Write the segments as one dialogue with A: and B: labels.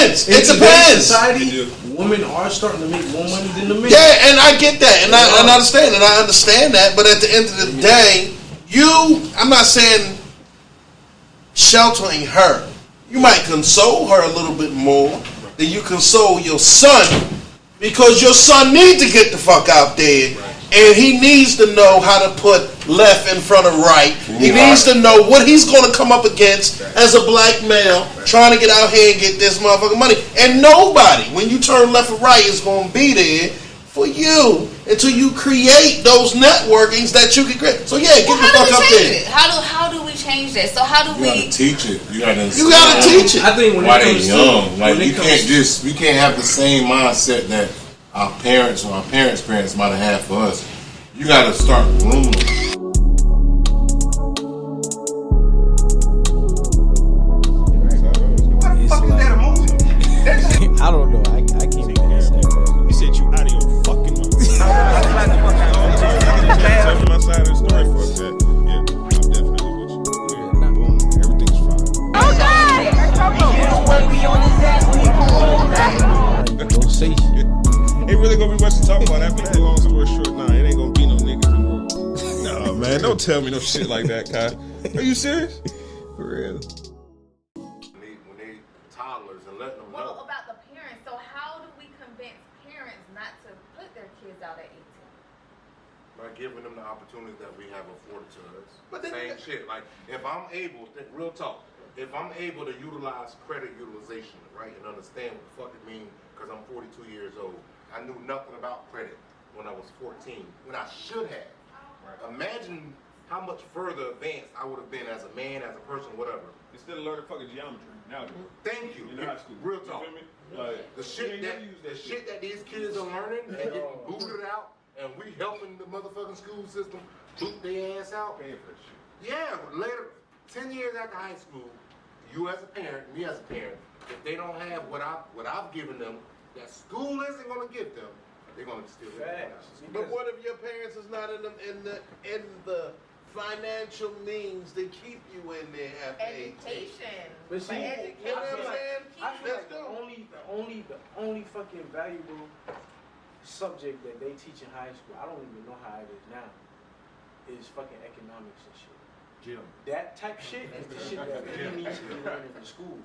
A: depends. It depends.
B: Society, women are starting to make more money than the men.
A: Yeah, and I get that, and I understand that. But at the end of the day, I'm not saying sheltering her. You might console her a little bit more than you console your son, because your son needs to get the fuck out there. And he needs to know how to put left in front of right. He needs to know what he's going to come up against as a black male trying to get out here and get this motherfucking money. And nobody, when you turn left or right, is going to be there for you until you create those networkings that you can create. So yeah, get the fuck up there.
C: How do we change that? So how do we?
D: You gotta teach it. You
A: gotta teach it.
B: I think when
D: they're young, like we can't have the same mindset that our parents or our parents' parents might have had for us. You gotta start grooming.
E: What the fuck is that emoji?
F: I don't know. I can't understand.
E: You said you out of your fucking mind. Tell me my side of the story. Fuck that. Yeah, I'm definitely with you. Boom, everything's fine.
F: Don't say shit.
E: Ain't really gonna be much to talk about after that. Long story short, nah, it ain't gonna be no niggas in the world. Nah, man, don't tell me no shit like that, Kai. Are you serious?
F: For real.
D: When they toddlers and letting them know.
C: Well, about the parents. So how do we convince parents not to put their kids out at 18?
D: By giving them the opportunity that we have afforded to us.
A: But then
D: same shit. Like, if I'm able, real talk, if I'm able to utilize credit utilization, right, and understand what the fuck it means, because I'm 42 years old, I knew nothing about credit when I was 14, when I should have. Right. Imagine how much further advanced I would have been as a man, as a person, whatever.
E: Instead of learning fucking geometry. Now,
D: thank you.
E: In high school.
D: Real talk.
E: You feel me? Like,
D: the shit that these kids are learning and getting booted out, and we helping the motherfucking school system boot their ass out.
E: Paying for that shit.
D: Yeah, later, 10 years after high school, you as a parent, me as a parent, if they don't have what I've given them, that school isn't gonna give them, they're gonna steal it.
A: But what if your parents is not in the financial means to keep you in there after 18?
C: Education.
B: But see,
C: education.
A: You know what I'm saying?
B: I feel like the only fucking valuable subject that they teach in high school, I don't even know how it is now, is fucking economics and shit.
E: Jim.
B: That type shit is the shit that really needs to be learned in school.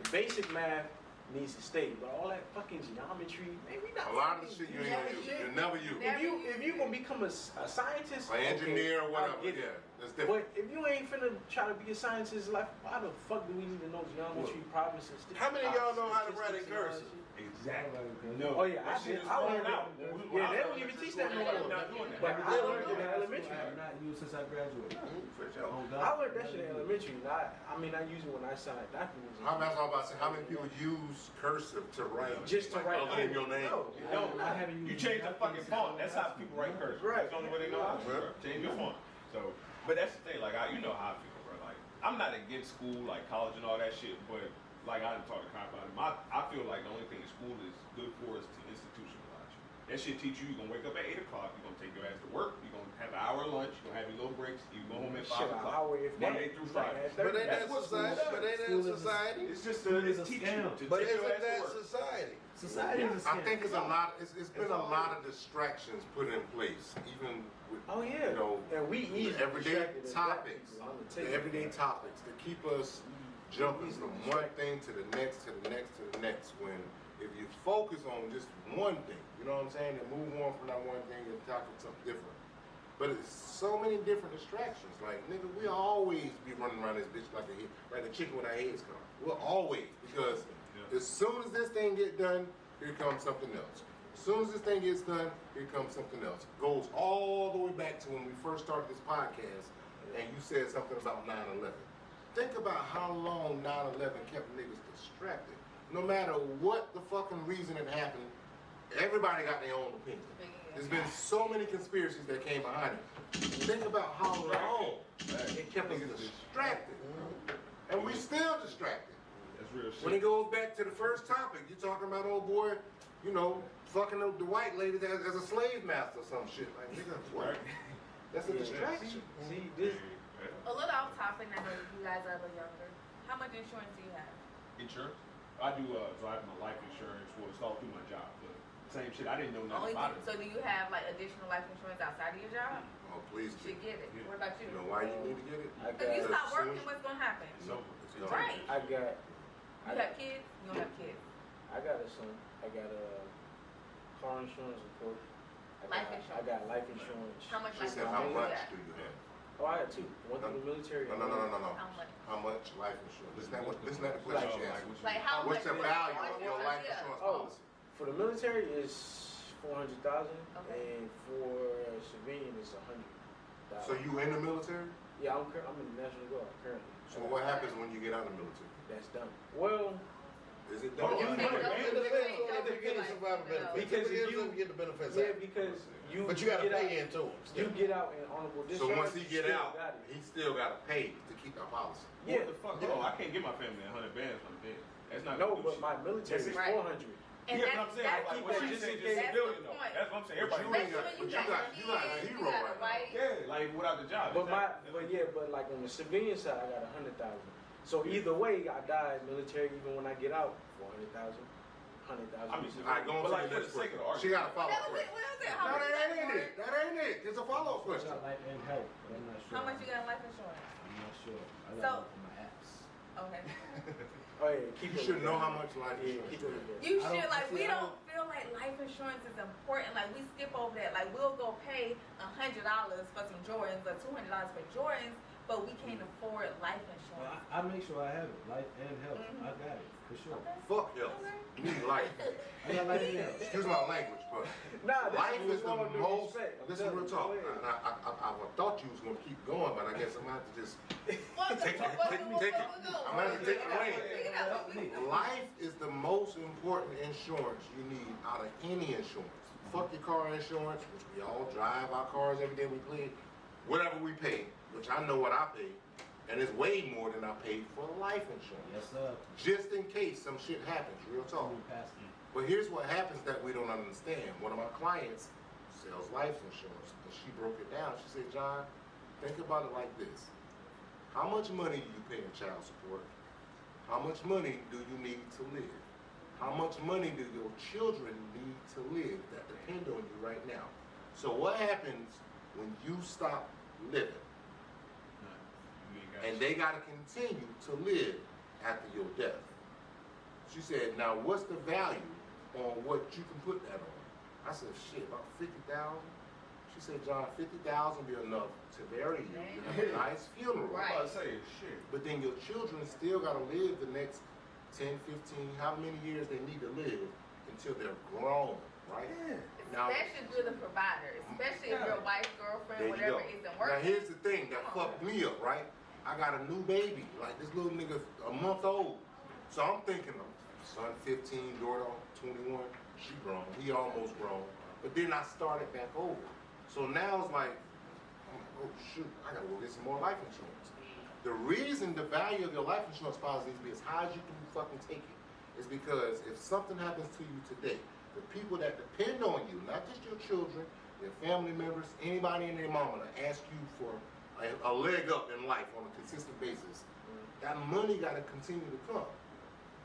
B: The basic math needs to stay, but all that fucking geometry, man, we not.
D: A lot of the shit you ain't use. You never use.
B: If you gonna become a scientist,
D: an engineer or whatever, yeah, that's different.
B: But if you ain't finna try to be a scientist, like, why the fuck do we need to know geometry, problems, and stuff?
A: How many of y'all know how to write in cursive?
E: Exactly.
B: No. Oh yeah, I learned out. Yeah, they don't even teach that no more. But I learned it in elementary.
F: I have not used since I graduated.
B: I learned that shit in elementary. I use it when I signed documents.
D: That's all about saying. How many people use cursive to write?
B: Just to write
D: other than your name.
B: No, I haven't used.
E: You change the fucking font. That's how people write cursive.
B: Right.
E: That's the only way they know how to change your font. So, but that's the thing. Like, you know how I feel, bro. Like, I'm not against school, like college and all that shit, but like I didn't talk to Kai about it. I feel like the only thing school is good for is to institutionalize you. That shit teach you. You're gonna wake up at 8 o'clock. You're gonna take your ass to work. You're gonna have an hour lunch. You're gonna have your little breaks. You go home at 5 o'clock. Monday through Friday.
A: But ain't that society?
E: It's just it's teaching you to
A: But
E: take your
A: isn't
E: ass to
A: that
E: work.
A: society?
F: Society is a scam.
D: I think it's a lot. It's been a lot of distractions put in place, even with you know,
B: and we easily
D: everyday topics, to keep us jumping from one thing to the next, to the next, to the next. When if you focus on just one thing, you know what I'm saying, and move on from that one thing and tackle something different. But it's so many different distractions. Like, nigga, we'll always be running around this bitch like a chicken with our heads cut off. We'll always, because as soon as this thing gets done, here comes something else. As soon as this thing gets done, here comes something else. It goes all the way back to when we first started this podcast, and you said something about 9/11. Think about how long 9/11 kept niggas distracted. No matter what the fucking reason it happened, everybody got their own opinion. There's been so many conspiracies that came behind it. Think about how long it kept us distracted. And we still distracted.
E: That's real shit.
D: When it goes back to the first topic, you're talking about old boy, you know, fucking the white lady as a slave master or some shit. Like, nigga, what? That's a distraction.
B: See, this.
C: A little off topic. I know you guys are a little younger. How much insurance do you have?
E: Insurance? I do drive my life insurance. Well, it's all through my job. But same shit. I didn't know nothing about it.
C: So do you have like additional life insurance outside of your job?
D: Oh, please
C: You should get it.
E: Yeah.
C: What about you?
D: You know why you need to get it?
C: If you stop
D: As
C: working,
D: soon as-
C: what's gonna happen?
E: It's over.
D: It's over.
C: Right.
B: I
C: You have kids? You don't have kids.
B: got a son. I got a car insurance, of course.
C: Life insurance.
B: I got life insurance.
C: How much
D: She
C: life
D: said,
C: insurance
D: how
C: you
D: much
C: got?
D: do you have?
B: Oh, I got two. One through the military.
D: No.
C: How much?
D: How much life insurance? Isn't that the question she asked?
C: Like how
D: What's the
C: much?
D: value of your life
C: Yeah.
D: insurance
B: Oh.
D: policy?
B: For the military is 400,000,
C: Okay.
B: and for civilian is 100,000.
D: So you in the military?
B: Yeah, I'm in the National Guard currently.
D: So what happens when you get out of the military?
B: That's done. Well,
D: Is it
E: Well,
D: done?
E: you
A: It
E: need
A: depends on if you get the survivor benefits.
B: Because
A: It depends
B: you-
A: on if you get the benefits.
B: yeah, because you.
A: But you gotta
B: get
A: pay
B: out,
A: into them.
B: You get out in honorable discharge.
D: So once he
B: you
D: get
B: still
D: out,
B: got it.
D: he still got to pay to keep that policy.
B: Yeah.
E: What the fuck?
B: Yeah.
E: Oh, I can't give my family 100 bands when I'm dead. That's not
B: No,
E: gonna do
B: but
E: shit.
B: my military is
C: Right.
B: 400.
C: And
E: yeah,
C: that's,
E: but I'm saying,
C: that's
E: like,
C: the
E: what
C: point.
E: she
B: just
E: said,
B: in
E: just
B: case-
E: civilian though.
C: point.
E: That's what I'm saying.
D: But
E: Everybody.
D: you ain't
C: Especially
D: got-
C: when
D: but you got a
C: kids,
D: hero
C: you got
D: right
C: a
D: now.
C: wife.
E: Yeah, like without the job.
B: But
E: exactly.
B: but like on the civilian side, I got 100,000. So either way, I die military. Even when I get out, 400,000, 100,000.
E: I mean,
D: All right, go on
E: But
D: to
E: like,
D: the
E: for
D: next
E: the sake of the
D: question. She got a follow-up
C: That was it.
D: question.
C: What was it?
D: No,
C: How much you
D: that
C: got
D: ain't
C: in
D: it. That ain't it. There's a follow-up
F: I
D: question.
F: got life and health, but I'm not sure.
C: How much you got in life insurance?
F: I'm not sure. I got
C: So-
F: it on my apps.
C: Okay.
B: Oh yeah, keep
D: You
B: it
D: should
B: with
D: know
B: that.
D: how much life
B: Yeah,
D: insurance
B: keep
D: you
B: it
D: have.
B: with that.
C: You
F: I don't-
C: should, like,
F: see,
C: we
F: I
C: don't feel like life insurance is important. Like, we skip over that. Like, we'll go pay $100 for some Jordans or $200 for Jordans, but we can't afford life
F: Well,
C: insurance.
F: I make sure I have it, life and health.
C: Mhm.
F: I got it for sure.
C: Okay.
D: Fuck health.
C: Okay.
D: You need life.
F: I got life and health.
D: Excuse my language, but
B: Nah, this
D: life is the
B: all due
D: most.
B: respect.
D: This is real talk.
B: Go ahead.
D: And I thought you was gonna keep going, but I guess I'm gonna have to just
C: What-
D: take it.
C: what-
D: Take
C: what-
D: it.
C: what- what-
D: I'm gonna have to take it away.
C: Pick it up.
F: Help me.
D: Life is the most important insurance you need out of any insurance. Fuck your car insurance, which we all drive our cars every day we pay, whatever we pay, which I know what I pay, and it's way more than I pay for life insurance.
F: Yes, sir.
D: Just in case some shit happens, real talk.
F: Move past me.
D: But here's what happens that we don't understand. One of my clients sells life insurance, and she broke it down. She said, John, think about it like this. How much money do you pay in child support? How much money do you need to live? How much money do your children need to live that depend on you right now? So what happens when you stop living
E: You ain't got
D: and they got to continue to live after your death? She said, now what's the value on what you can put that on? I said, shit, about 50,000. She said, John, 50,000 be enough to bury you. You have a nice funeral.
E: I'm about to say shit.
D: But then your children still got to live the next 10, 15, how many years they need to live until they're grown, right? Now,
C: Especially if you're the provider, especially if your wife, girlfriend,
D: there you
C: whatever
D: go.
C: isn't
D: Now
C: working.
D: here's the thing that fucked me up, right? I got a new baby, like this little nigga a month old. So I'm thinking, son 15, daughter 21, she grown, he almost grown. But then I started back over. So now it's like, oh shoot, I gotta go get some more life insurance. The reason the value of your life insurance policy needs to be as high as you can fucking take it is because if something happens to you today, the people that depend on you, not just your children, your family members, anybody and their mama to ask you for a leg up in life on a consistent basis, that money gotta continue to come.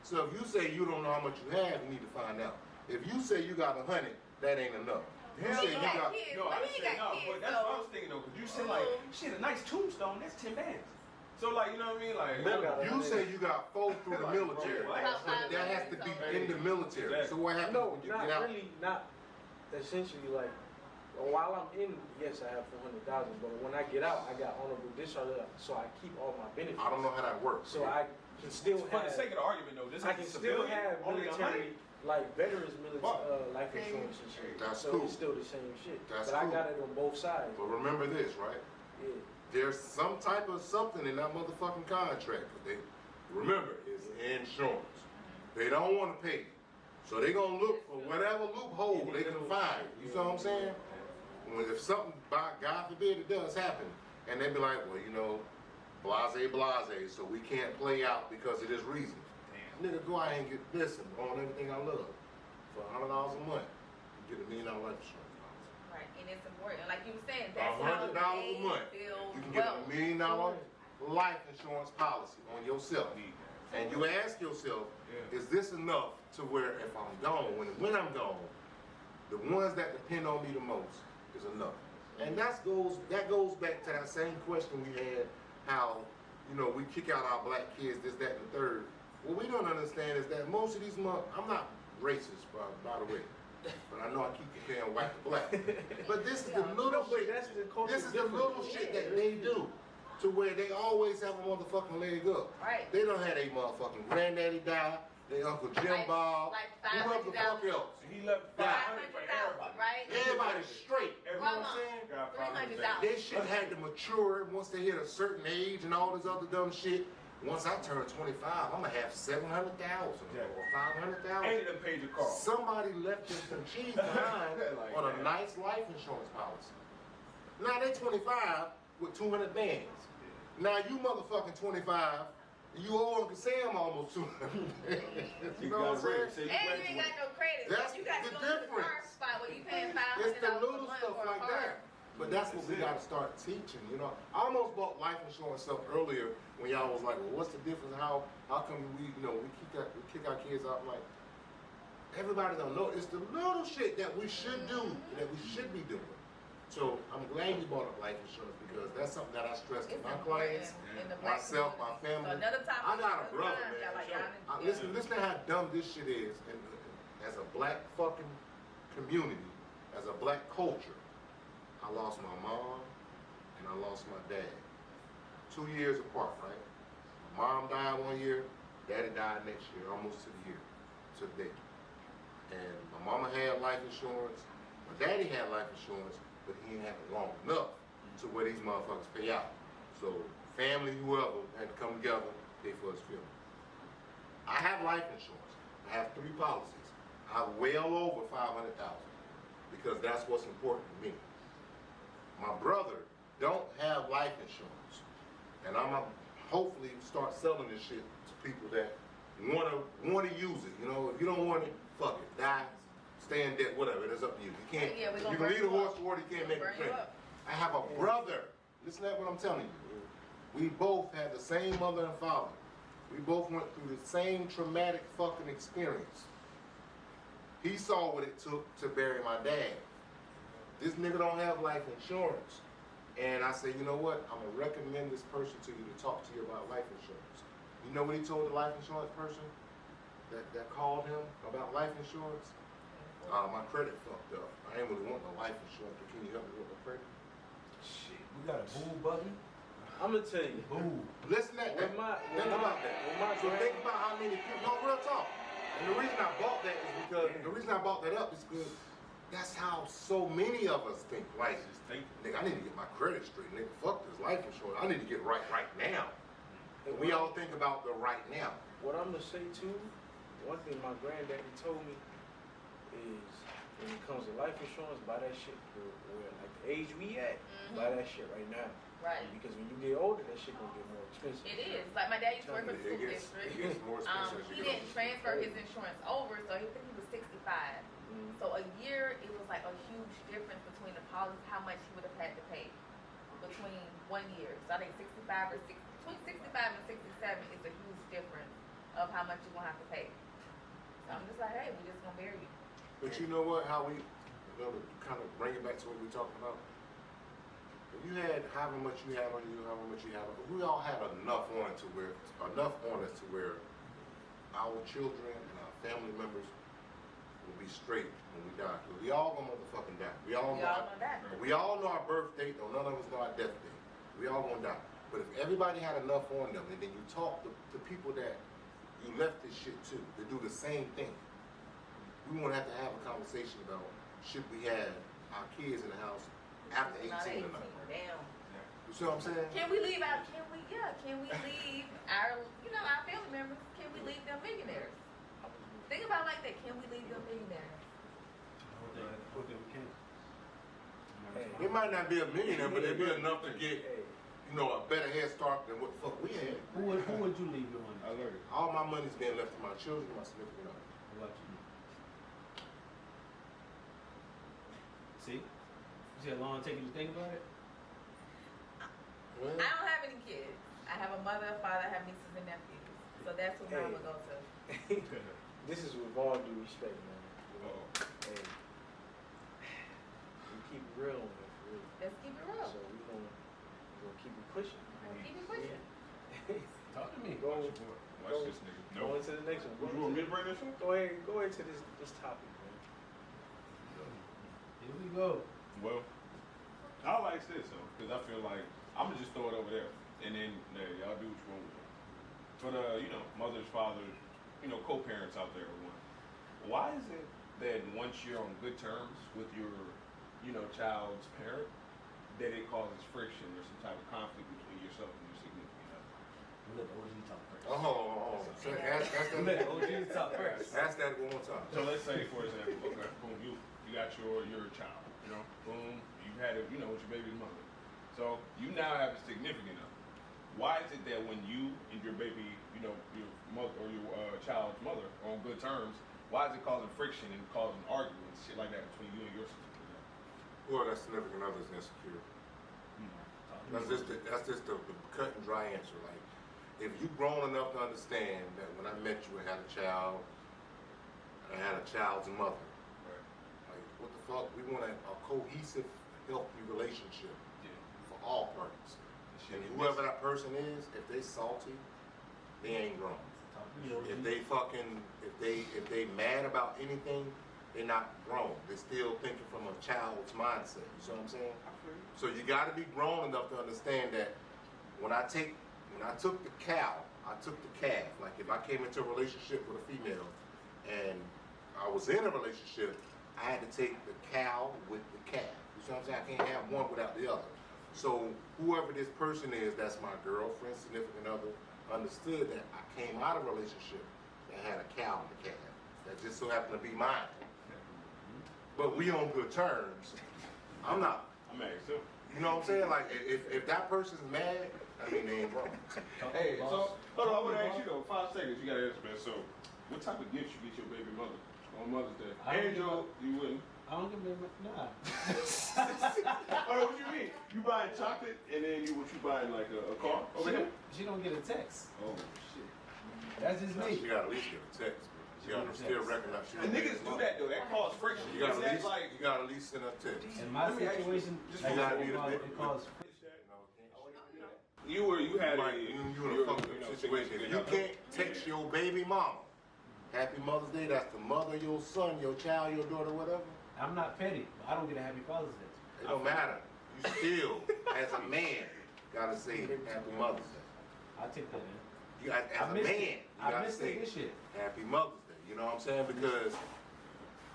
D: So if you say you don't know how much you have, you need to find out. If you say you got 100, that ain't enough. You
E: Hell
D: say you
E: no.
D: got,
C: kids.
E: No,
C: But
E: I
C: he
E: said
C: got
E: no,
C: kids,
E: but that's what I
C: so-
E: was thinking though, because you said like, shit, a nice tombstone, that's 10 bands. So like, you know what I mean? Like,
B: Bill got
D: you say you got 4 through the military,
E: What?
D: but that has to be in the military. So what happens
B: No,
D: when you
B: not
D: get out?
B: really, not essentially like, while I'm in, yes, I have 400,000, but when I get out, I got honorable discharge, so I keep all my benefits.
D: I don't know how that works.
B: So I can still
E: for the
B: have,
E: sake of the argument though, this
B: I
E: is
B: can
E: a
B: still
E: civilian,
B: have
E: only
B: military,
E: 100?
B: like veterans military,
E: Fuck.
B: life insurance and shit.
D: That's
B: so
D: cool.
B: it's still the same shit.
D: That's
B: but I
D: cool.
B: got it on both sides.
D: But remember this, right?
B: Yeah.
D: There's some type of something in that motherfucking contract. Remember, it's insurance. They don't want to pay you. So they're going to look for whatever loophole they can find. You feel what I'm saying? If something, by God forbid, it does happen, and they be like, well, you know, blase, so we can't play out because of this reason.
E: Damn.
D: Nigga, go out and get this and own everything I love for $100 a month. You get $1 million life insurance policy.
C: Right, and it's important. Like you were saying, that's how
D: $100
C: they
D: a month.
C: build
D: You can get
C: wealth.
D: $1 million life insurance policy on yourself. And you ask yourself, is this enough to where if I'm gone, when I'm gone, the ones that depend on me the most is enough. And that goes back to that same question we had, how, we kick out our black kids, this, that, and the third. What we don't understand is that most of these I'm not racist, by the way, but I know I keep comparing white to black. But this is the little shit. This is the little shit that they do, to where they always have a motherfucking leg up.
C: Right.
D: They don't have a motherfucking granddaddy die, their Uncle Jim Bob, whoever the fuck else.
E: He left 500 for everybody.
C: Right?
D: Everybody's straight. You know what I'm saying?
E: Got
C: $300.
D: They shit had to mature once they hit a certain age and all this other dumb shit. Once I turn 25, I'm gonna have 700,000 or 500,000.
E: And them paid your car.
D: Somebody left them some cheese behind on a nice life insurance policy. Now they 25 with 200 bands. Now you motherfucking 25, you owe Uncle Sam almost 200 bands. You know what I'm saying?
C: And you ain't got no credit.
D: That's
C: you got to
D: the
C: go to the car
D: difference.
C: spot where you paying
D: It's the
C: $500
D: little
C: a month
D: stuff
C: for a
D: like
C: car.
D: that. But that's what we gotta start teaching, I almost bought life insurance stuff earlier when y'all was like, well, what's the difference? How come we kick our kids out? I'm like, everybody don't know. It's the little shit that we should do, that we should be doing. So I'm glad you brought up life insurance because that's something that I stress to
C: It's
D: my
C: important
D: clients,
C: in the black
D: myself, my
C: community.
D: family.
C: So another topic.
D: I got a brother,
C: time,
D: man.
C: y'all like,
D: Listen to how dumb this shit is. And as a black fucking community, as a black culture, I lost my mom and I lost my dad. 2 years apart, right? My mom died 1 year, daddy died next year, almost to the year, to the day. And my mama had life insurance, my daddy had life insurance, but he didn't have it long enough to where these motherfuckers pay out. So family, whoever, had to come together, pay for his funeral. I have life insurance. I have 3 policies. I have well over 500,000 because that's what's important to me. My brother don't have life insurance, and I'm gonna hopefully start selling this shit to people that wanna use it. If you don't want it, fuck it, die, stay in debt, whatever. It's up to you. You can't.
C: Yeah, we
D: you
C: gonna
D: can
C: burn
D: lead a
C: you
D: horse
C: up.
D: to water. You can't make
C: Burn
D: it
C: you
D: drink.
C: up.
D: I have a brother. Listen to what I'm telling you. We both had the same mother and father. We both went through the same traumatic fucking experience. He saw what it took to bury my dad. This nigga don't have life insurance. And I said, you know what? I'm gonna recommend this person to you to talk to you about life insurance. You know what he told the life insurance person that called him about life insurance? My credit fucked up. I ain't really want no life insurance, but can you help me with my credit?
F: Shit, we got a boo button.
B: I'm gonna tell you.
F: Boo.
D: Listen to that.
B: When my-
D: Think
B: when
D: about
B: my-
D: that.
B: when my
D: So
B: grand-
D: think about how many people, no, real talk. And the reason I bought that is because, the reason I bought that up is because that's how so many of us think. Like,
E: Just think.
D: nigga, I need to get my credit straight. Nigga, fuck this life insurance. I need to get right now. And we all think about the right now.
B: What I'm gonna say too, one thing my granddaddy told me is when it comes to life insurance, buy that shit where like the age we at, buy that shit right now.
C: Right.
B: Because when you get older, that shit gonna get more expensive.
C: It is. Like my dad used to work for the school
D: It
C: district.
D: gets more expensive as
C: He
D: you
C: didn't
D: get
C: transfer his insurance over, so I think he was 65.
B: Mhm.
C: So a year, it was like a huge difference between the policy, how much he would have had to pay between 1 year. So I think 65 or 60, between 65 and 67 is a huge difference of how much you're gonna have to pay. So I'm just like, hey, we just gonna bury you.
D: But you know what? How we kind of bring it back to what we were talking about. If you had however much you have on you, however much you have, we all had enough on us to where our children and our family members will be straight when we die. 'Cause we all gonna motherfucking die. We all know
C: that.
D: we all know our birth date, though none of us know our death date. We all gonna die. But if everybody had enough on them, and then you talk to people that you left this shit to do the same thing, we won't have to have a conversation about should we have our kids in the house after 18
C: Not
D: or
C: 18,
D: not.
C: damn.
D: You see what I'm saying?
C: Can we leave our, can we leave our, our family members, can we leave them millionaires? Think about it like that, can we leave them millionaires?
F: I don't think we can.
B: Hey.
D: It might not be a millionaire, but it'd be enough to get,
B: Hey,
D: a better head start than what the fuck we had.
F: Who would you leave your money?
E: I learned it.
D: All my money's being left to my children, my significant other.
F: What about you? See? You see how long it take you to think about it?
C: I don't have any kids. I have a mother, a father, I have nieces and nephews. So So that's what mine would go to.
B: This is with all due respect, man. Hey, we keep it real on this, really.
C: Let's keep it real.
B: So we're gonna keep it pushing.
C: Keep it pushing.
F: Talk to me.
B: Go
E: Watch this nigga.
B: go into the next one.
E: Would you want me to bring this one?
B: Go into this topic, man.
F: Here we go.
E: Well, I like this though, because I feel like I'm gonna just throw it over there, and then there, y'all do what you want with it. For the, mothers, fathers, co-parents out there, why is it that once you're on good terms with your, child's parent, that it causes friction or some type of conflict between yourself and your significant other?
F: Let the OG talk first.
D: Oh. So ask
F: Let the OG talk first.
D: Ask that one more time.
E: So let's say, for example, okay, boom, you got your child, boom, you had it, with your baby's mother. So you now have a significant other. Why is it that when you and your baby, your mother or your child's mother are on good terms, why is it causing friction and causing arguments, shit like that between you and your significant other?
D: Well, that significant other is insecure. That's just the cut and dry answer. Like, if you've grown enough to understand that when I met you and had a child, and I had a child's mother,
E: Right.
D: like, what the fuck? We want a cohesive, healthy relationship for all parties. And whoever that person is, if they salty, they ain't grown. If they if they mad about anything, they're not grown. They're still thinking from a child's mindset. You see what I'm saying? So you got to be grown enough to understand that when I took the cow, I took the calf. Like if I came into a relationship with a female and I was in a relationship, I had to take the cow with the calf. You see what I'm saying? I can't have one without the other. So whoever this person is, that's my girlfriend, significant other, understood that I came out of a relationship that had a cow and a calf. That just so happened to be mine. But we on good terms. I'm not.
E: I'm mad too.
D: You know what I'm saying? Like if that person's mad, I mean they ain't wrong.
E: Hey, so hold on, I want to ask you though, 5 seconds, you gotta answer, man. So, what type of gifts you get your baby mother on Mother's Day? Angel, you wouldn't.
F: I don't give a nah.
E: Oh, what you mean? You buying chocolate and then you buying like a car over here?
F: She don't get a text.
E: Oh shit.
F: That's just me.
D: She got to at least get a text. She got to still recognize she.
E: The niggas do that though. That causes friction.
D: You got to
E: Like
D: at least send a text.
F: In my situation,
E: you
D: gotta be the bit.
F: it caused
E: you had
D: you in a fucked up situation. If you can't text your baby mama, Happy Mother's Day. That's the mother, your son, your child, your daughter, whatever.
F: I'm not petty, but I don't get a happy Father's Day.
D: It don't matter. You still, as a man, gotta say Happy Mother's Day.
F: I take that in.
D: You got, as a man, you gotta say
F: this shit.
D: Happy Mother's Day. You know what I'm saying? Because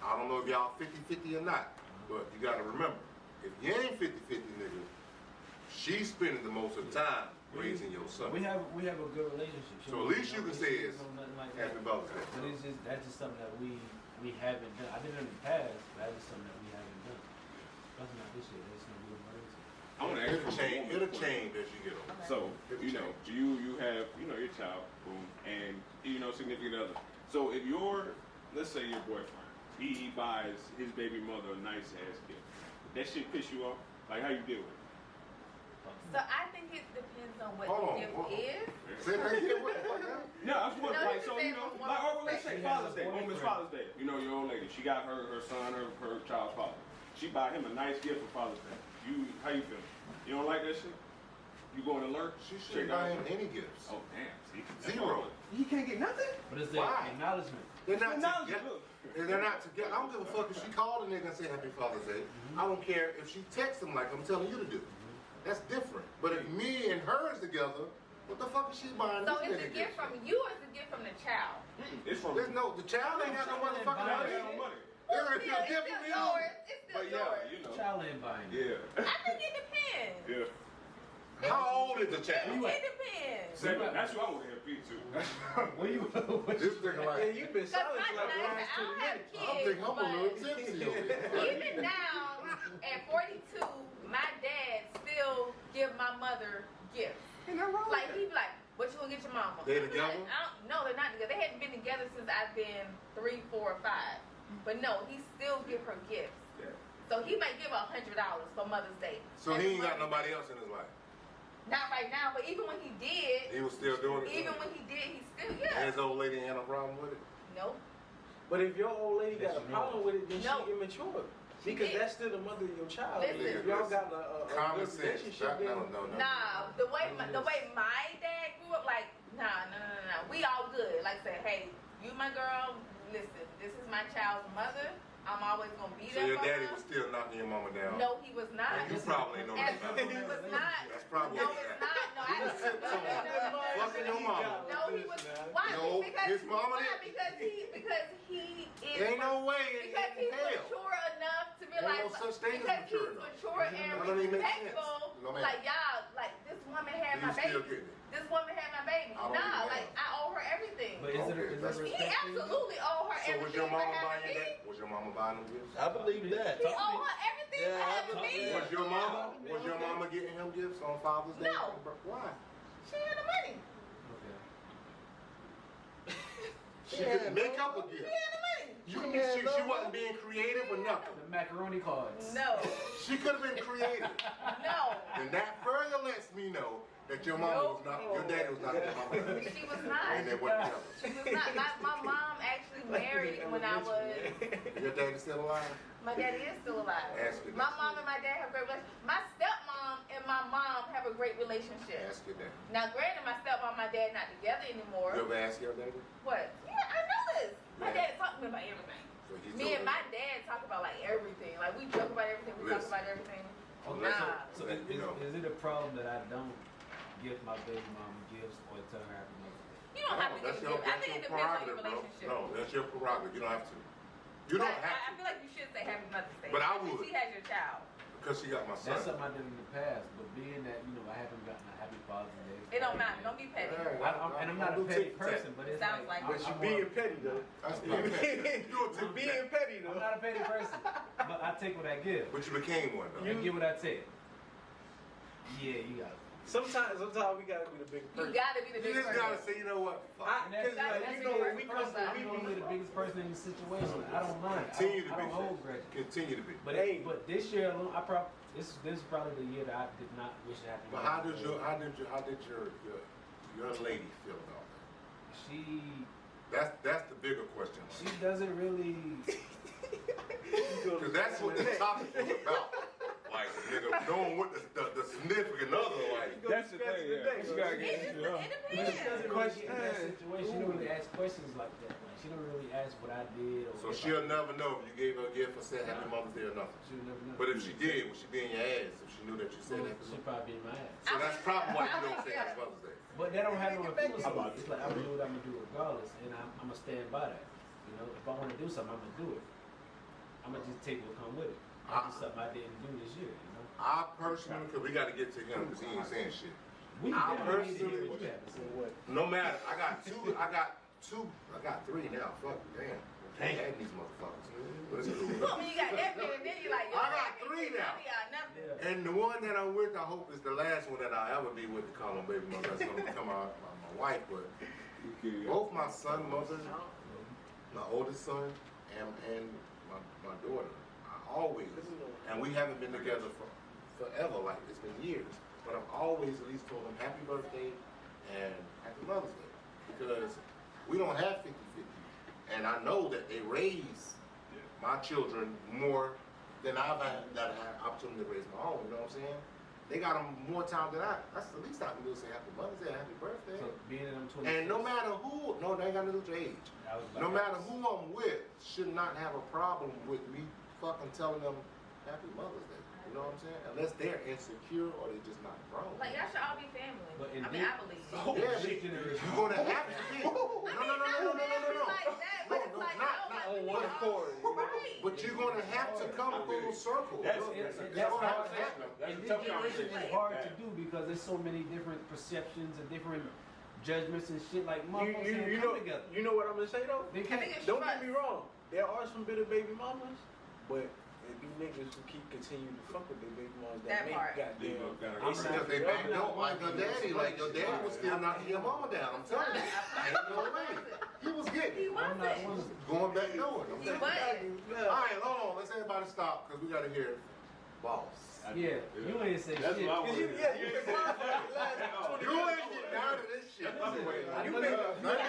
D: I don't know if y'all 50-50 or not, but you gotta remember, if you ain't 50-50, nigga, she's spending the most of the time raising your son.
F: We have a good relationship.
D: So at least you can say it's Happy Mother's Day.
F: But that's just something that we haven't done. I did it in the past, but that's just something that we haven't done. That's not this year. That's not good emergency.
E: I want to ask you.
D: It'll change as you get older.
E: So you have your child, boom, and significant other. So if let's say your boyfriend, he buys his baby mother a nice ass gift, that shit piss you off? Like how you deal with it?
C: So I think it depends on what
D: Hold on,
C: the gift
D: hold on.
C: is.
D: Say that again, what the fuck now?
E: No, I just want
C: No,
E: like
C: you
E: so
C: said
E: like let's say
F: She
E: Father's
F: has a
E: Day, boom, it's
F: boyfriend.
E: Father's Day. Your old lady, she got her son, her child's father. She buy him a nice gift for Father's Day. How you feel? You don't like that shit? You going to learn?
D: She shouldn't buy him any gifts.
E: Oh damn, see?
D: Zero.
E: He can't get nothing?
F: But it's
D: Why?
F: the acknowledgement.
D: They're not
E: Acknowledge it,
D: together.
E: look.
D: They're not together. I don't give a fuck if she called a nigga and said Happy Father's Day. I don't care if she texts him like I'm telling you to do. That's different. But if me and her is together, what the fuck is she buying?
C: So
D: this
C: it's a
D: nigga
C: gift
D: for?
C: from you or it's a gift from the child?
E: It's from
D: There's the child ain't got no motherfucking
E: I
D: money.
E: ain't got no money.
C: Well,
D: It's
C: still,
D: a
C: it's
D: gift
C: still
D: from you.
C: yours. It's still
E: But yeah,
C: yours.
F: Child ain't buying it.
E: Yeah.
C: I think it depends.
E: Yeah.
D: How old is the child?
C: It depends.
E: That's what I want to have feet too.
F: Where you?
D: This nigga
B: Yeah,
D: like,
B: you've been
C: Because
B: silent
C: my
B: for like the last
C: I
B: 20
C: don't have
B: minutes.
C: kids,
D: I'm thinking I'm a little
C: but
D: tipsy over here.
C: even now, at 42, my dad still give my mother gifts. Like, he be like, what you gonna get your mama?
D: They
C: I be like,
D: together?
C: no, they're not together. They hadn't been together since I've been 3, 4, or 5. But no, he still give her gifts.
E: Yeah.
C: So he might give her $100 for Mother's Day.
D: So he ain't got nobody else in his life.
C: Not right now, but even when he did,
D: He was still doing it.
C: even when he did, he still,
D: And
C: yeah.
D: his old lady ain't no problem with it.
C: Nope.
B: But if your old lady got a
F: That's
B: problem with it, then
C: No.
B: she immature.
C: She
B: Because
C: did.
B: that's still the mother of your child.
C: Listen.
B: If y'all got a
D: Common
B: good
D: sense.
B: relationship, then
D: No.
C: Nah, the way my dad grew up, like, nah. We all good. Like I said, hey, you my girl, listen, this is my child's mother. I'm always gonna be
D: So
C: there
D: your
C: for
D: daddy
C: her.
D: was still knocking your mama down.
C: No, he was not.
D: And you probably ain't know that about
C: Absolutely
D: it.
C: was not.
D: That's probably
C: No,
D: what
C: it's
D: that-
C: not. No, I
D: Fucking your mama.
C: No, he was. Why?
D: No,
C: because
D: his mama
C: why?
D: did.
C: Because he is.
D: Ain't no way in
C: Because he's
D: hell.
C: mature enough to
D: Ain't no
C: realize.
D: such thing as
C: Because
D: mature
C: he's
D: enough.
C: mature and
D: That don't even make sense.
C: respectful.
D: No, ma'am.
C: Like y'all, like this woman had
D: You
C: my
D: still
C: baby.
D: getting it.
C: This woman had my baby.
D: I don't
C: Nah,
D: even
C: like
D: know.
C: I owe her everything.
F: But is
D: Okay,
F: it
D: that's-
F: a
C: He
F: respect thing?
C: absolutely owe her
D: So
C: everything.
D: was your
C: for
D: mama
C: having
D: buying you
C: me.
D: that? Was your mama buying them gifts?
G: I believe that.
C: He owe her everything
G: Yeah,
C: for
G: I
C: having
G: talk-
C: me.
G: yeah.
D: Was your mama getting him gifts on Father's Day?
C: No.
D: Why?
C: She had the money.
F: Okay.
D: She could make up a
C: She
D: gift.
C: had the money.
D: She wasn't being creative or nothing.
F: The macaroni cards.
C: No,
D: She could have been creative.
C: no.
D: And that further lets me know that your mama was not, your daddy was not your mama.
C: She was not.
D: And they weren't
C: She was not. My mom actually married when I was.
D: together. Your daddy still alive?
C: My daddy is still alive.
D: Ask your
C: My
D: dad.
C: mom and my dad have a great relationship. My stepmom and my mom have a great relationship.
D: Ask your daddy.
C: Now, granted, my stepmom and my dad not together anymore.
D: You ever ask your daddy?
C: What? Yeah, I know this. My
D: Yeah.
C: dad talked to me about everything.
D: So he
C: Me
D: told
C: and
D: you.
C: my dad talk about like everything. Like we joke about everything. We
D: Listen.
C: talk about everything.
F: Okay,
C: Nah.
F: so
D: Let me know.
F: is it a problem that I don't give my baby mama gifts or tell her happy Mother's Day?
C: You don't have to
D: that's
C: give
D: your,
C: a gift. I
D: that's
C: think it
D: your
C: depends on your
D: prerogative, bro.
C: relationship.
D: No, that's your prerogative. You don't have to. You don't
C: But I
D: have
C: feel like you should say Happy Mother's Day.
D: But I
C: Since
D: would.
C: She has your child.
D: to. Because she got my son.
F: That's something I did in the past, but being that, you know, I haven't gotten a happy Father's Day.
C: It don't matter. Don't be petty.
F: And I'm not a petty person, but it's
C: Sounds like
B: But you being petty though.
D: That's not bad.
B: You being petty
F: I'm
B: though.
F: not a petty person, but I take what I give.
D: But you became one, though.
F: I get what I take. Yeah, you got it.
B: Sometimes we gotta be the big
C: You
B: person.
C: gotta be the
D: You
C: big
D: just
C: person.
D: gotta say, you know what? Fuck.
B: Because
C: That's
B: you know
C: the
B: we
C: first
B: come
C: person.
F: I'm
B: from
F: normally the biggest person in the situation. I don't mind.
D: Continue to
F: I
D: be.
F: don't hold grudges.
D: Continue to be.
F: But
B: Hey.
F: but this year alone, this is probably the year that I did not wish it happened.
D: But how did your lady feel about that?
F: She
D: That's the bigger question.
F: she doesn't really.
D: Because that's what the topic was about. Like, nigga, knowing what the significant other, like.
G: That's the thing, yeah. You gotta
C: It
G: get,
C: just
F: She
C: it depends.
F: doesn't really get in that situation. She don't really ask questions like that. Like she don't really ask what I did. Or
D: So
F: if
D: she'll
F: I-
D: never know if you gave her a gift or said Happy Mother's Day or nothing.
F: She'll never know.
D: But if she did, would she be in your ass if she knew that you said Happy Mother's
F: she'll
D: Day?
F: probably be in my ass.
D: So that's probably why you don't say Happy Mother's Day.
F: But that don't have no influence on me.
G: About
F: It's like I'm gonna do what I'm gonna do regardless, and I'm gonna stand by that. You know, if I want to do something, I'm gonna do it. I'm gonna just take what come with it. That's just something I didn't do this year. You know,
D: I personally, because we got to get to him because he ain't saying shit.
F: we
D: I
F: definitely need to hear
D: personally-
F: what you have to say.
D: No matter, I got three now. Fuck, damn. I had these motherfuckers. But it's cool.
C: When you got that many, then you like, yo,
D: I got
C: can't
D: three
C: get
D: now.
C: none of y'all nothing.
F: Yeah.
D: And the one that I'm with, I hope is the last one that I'll ever be with to call him baby mother. That's gonna become my wife. But both my son, mother, my oldest son, and my daughter, I always, and we haven't been together for forever. Like it's been years, but I've always at least told them Happy Birthday and Happy Mother's Day because we don't have 50-50, and I know that they raise my children more than I've had opportunity to raise my own. You know what I'm saying? They got them more time than I. That's the least I can do is say Happy Mother's Day, Happy Birthday.
F: So being that I'm 26,
D: And no matter who, no, they ain't got to do with your age.
F: I was about
D: No
F: to
D: matter
F: ask.
D: who I'm with, should not have a problem with me fucking telling them Happy Mother's Day. You know what I'm saying? Unless they're insecure or they just not grown.
C: Like y'all should all be family.
F: But in
C: I mean, I believe.
F: Oh,
D: Yeah,
F: shit,
D: but
F: generation.
D: you're gonna have to be. No.
C: Like that, but it's like,
D: not
C: no,
B: on
C: like,
B: one
C: we all-
B: accord.
C: Right.
D: But you're gonna have to come full circle.
G: That's-
D: It's
F: that's
D: gonna have
F: hard.
D: to happen.
G: That's
F: And
G: a
F: this
G: tough
F: generation
G: conversation.
F: is hard to do because there's so many different perceptions and different judgments and shit. Like motherfuckers can't come together.
B: You know what I'm gonna say though?
F: They
C: I
F: can't.
C: think it's
B: Don't
C: trust.
B: get me wrong. There are some bitter baby mamas, but it be niggas who keep continuing to fuck with their baby mamas
C: That
B: that make
C: part.
B: goddamn.
F: I'm
D: If they back don't like your daddy, like your daddy was still knocking your mama down. I'm telling you. Ain't no way. He was getting
C: He
D: it.
F: I'm not one
C: wasn't.
F: of them.
D: Going back door. I'm
C: He
D: telling you.
C: wasn't.
D: All right, hold on. Let's everybody stop because we got to hear boss.
F: Yeah, you ain't say
E: That's
F: shit.
E: what I want.
B: You been quiet for the last 20
D: You
B: minutes.
D: ain't getting out of this shit.
E: I'm waiting.
F: I
B: You
F: know
B: been-
F: that-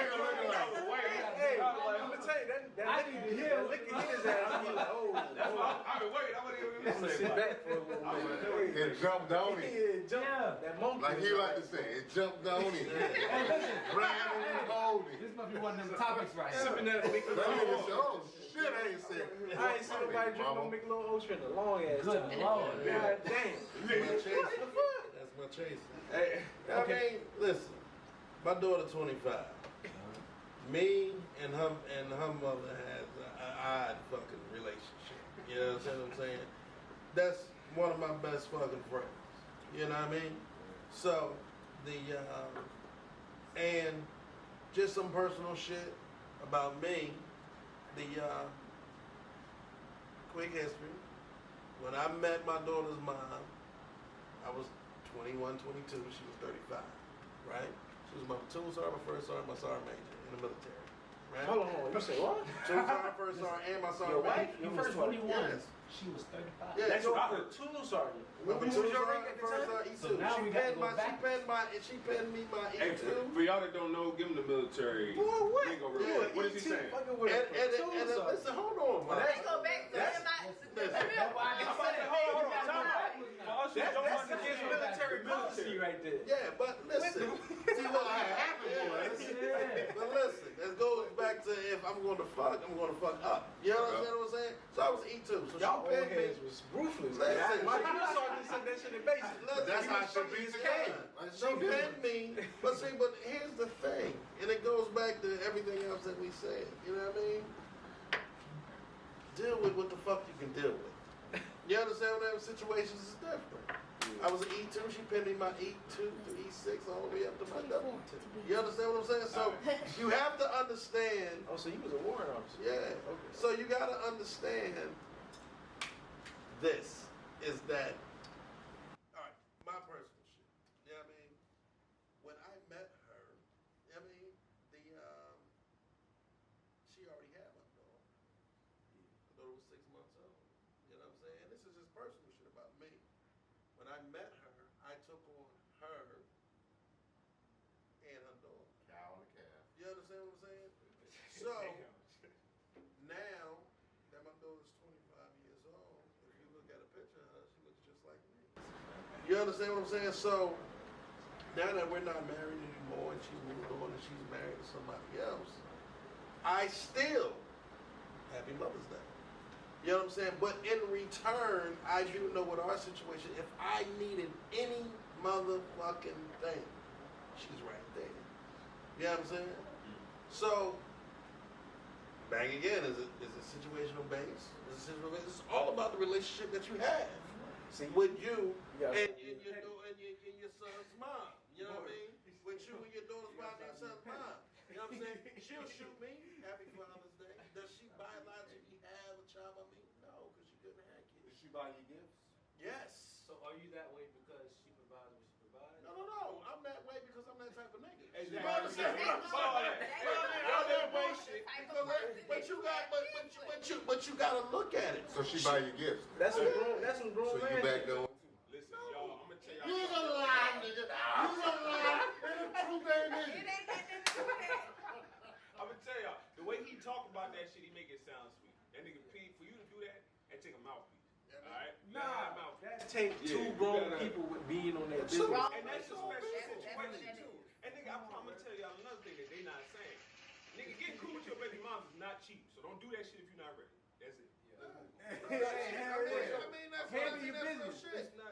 B: Hey, I'm gonna tell you that
F: I need to hear
B: look at his ass. He like, oh,
E: That's why I've been waiting. I wasn't even
B: I'm gonna sit back for a little
E: I'm
B: minute.
E: gonna do
D: It jumped on him.
B: Yeah, jump.
F: Yeah.
B: That monkey.
D: Like he like to say, it jumped on him.
F: Hey, listen.
D: Grabbing and holding.
F: This must be one of them topics right here.
B: Sipping that
D: That nigga
B: Michelob.
D: said, oh shit, I ain't said.
B: I ain't seen nobody drink no Michelob Ultra in a long ass
F: Good
B: time.
F: Lord.
B: God damn.
A: That's my chase.
E: Hey,
A: I mean, listen, my daughter 25. Me and her mother has an odd fucking relationship. You know what I'm saying? That's one of my best fucking friends. You know what I mean? So and just some personal shit about me. The quick history. When I met my daughter's mom, I was 21, 22. She was 35, right? She was my platoon sergeant, my first sergeant, my sergeant major in the military, right?
B: Hold on. You say what?
A: Platoon sergeant, first sergeant, and my
B: Your
A: sergeant
B: wife?
A: major.
F: You
B: Your
F: was
B: first one?
F: 21.
A: Yes.
F: She was 35.
A: Yeah,
E: That's
A: so
E: what I heard.
B: Platoon sergeant.
A: my
B: What
A: platoon
B: was your rank
A: sergeant,
B: at the
A: first
B: time?
A: sergeant, E2.
F: So now we gotta go back.
A: She penned me my
E: hey,
A: E2.
E: for y'all that don't know, give him the military.
B: Boy, what?
E: lingo real
A: Yeah,
E: quick. What is he saying?
B: Fucking with a
A: And
B: platoon sergeant.
A: listen, hold on, man.
C: Let's go back to
A: That's-
C: him.
F: That's why I
E: I'm about to say, hold on, time out. For us who don't
B: That's against
E: understand
B: military policy right there.
A: Yeah, but listen. See what happened was.
F: Yeah.
A: But listen, it goes back to if I'm going to fuck, I'm going to fuck up. You understand what I'm saying? So I was E2. So
B: Y'all
A: she
B: old
A: paid
B: heads
A: me.
B: was ruthless.
A: Listen,
B: My
A: she-
B: platoon sergeant said that shit in basic.
A: Listen,
D: That's
A: she
D: how
A: was
D: it should
A: fucking
D: be
A: his
D: today.
A: son.
D: Like,
A: She
D: so
A: paid me. But see, but here's the thing, and it goes back to everything else that we said. You know what I mean? Deal with what the fuck you can deal with. You understand what I'm saying? Situations is different. I was an E2, she paid me my E2 to E6 all the way up to my W2. You understand what I'm saying? So you have to understand,
B: Oh, so you was a warrant officer?
A: yeah. So you gotta understand this is that, all right, my personal shit. You know what I mean? When I met her, I mean, she already had my daughter. My daughter was 6 months old. You know what I'm saying? And this is just personal shit about me. When I met her, I took on her and her daughter.
D: Cow and a calf.
A: You understand what I'm saying? So now that my daughter's 25 years old, if you look at a picture of her, she looks just like me. You understand what I'm saying? So now that we're not married anymore and she's moved on and she's married to somebody else, I still, happy Mother's Day. You know what I'm saying? But in return, I do know with our situation, if I needed any motherfucking thing, she's right there. You know what I'm saying? So, back again, is it situational based? Is it situational based? It's all about the relationship that you have with you and your son's mom. You know what I mean? With you and your daughter's mom and your son's mom. You know what I'm saying? She'll shoot me. Happy Father's Day. Does she biologically have a child by me? No, because she couldn't have
D: Did
A: kids.
D: she buy you gifts?
A: Yes.
F: So are you that way because she provides what she provides?
A: No. I'm that way because I'm that type of nigga.
E: Exactly.
A: You understand? I'm that way shit. But you gotta look at it.
D: So she buy you gifts?
B: That's some grown
D: So
B: man
D: you back
B: shit.
D: door?
E: Listen, y'all, I'm gonna tell y'all.
D: You's a lie, nigga. You's a lie. And the truth ain't
C: It
D: in.
C: ain't got nothing to do with that.
E: I'm gonna tell y'all, the way he talk about that shit, he make it sound sweet. That nigga P, for you to do that, and take a mouthpiece. Alright?
B: Nah,
E: That
B: that take two grown people with being on their business.
E: and that's a special
C: That's
E: situation
C: what
E: too. And nigga, I'm gonna tell y'all another thing that they not saying. Nigga, getting cool with your baby moms is not cheap. So don't do that shit if you're not ready. That's it.
B: Handle your business.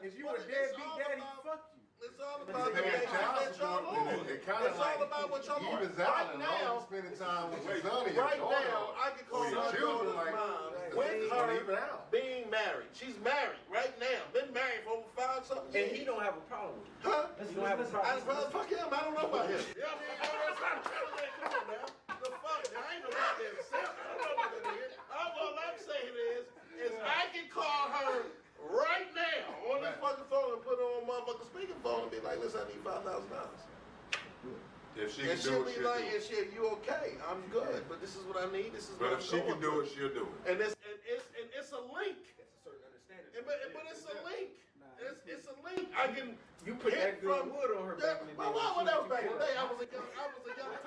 B: If you a deadbeat daddy, fuck you.
A: It's all about the
D: Paying
A: relationship
D: child
A: that y'all
D: support,
A: on.
D: and it kinda
A: It's
D: like
A: all about what y'all on.
D: evens out
A: Right
D: and all
A: now,
D: you spending time with your son and your
A: right
D: daughter.
A: now, I can call
D: or your
A: my
D: children,
A: daughter's
D: like,
A: mom
D: it's
A: with
D: gonna even
A: her
D: out.
A: being married. She's married right now. Been married for over 5-something years.
B: And he don't have a problem with it.
A: Huh?
B: You don't have a
A: I
B: problem.
A: fuck him. I don't know about him. You know what I mean? That's what I'm trying to say. Come on now. The fuck? I ain't no goddamn self. I don't know about that nigga. All I'm saying is I can call her right now on this fucking phone and put her on motherfucking speakerphone and be like, listen, I need $5,000.
D: If she
A: And
D: can
A: she'll
D: do it,
A: be
D: she'll
A: like,
D: do
A: and
D: it.
A: she, if you okay, I'm good. But this is what I need. This is
D: But
A: what
D: if
A: I'm
D: she
A: going
D: can do
A: through.
D: it, she'll do it.
A: And it's a link.
E: That's a certain understanding.
A: But it's a
B: You put that good wood on her back in the day.
A: Well, what else back in the day? I was a young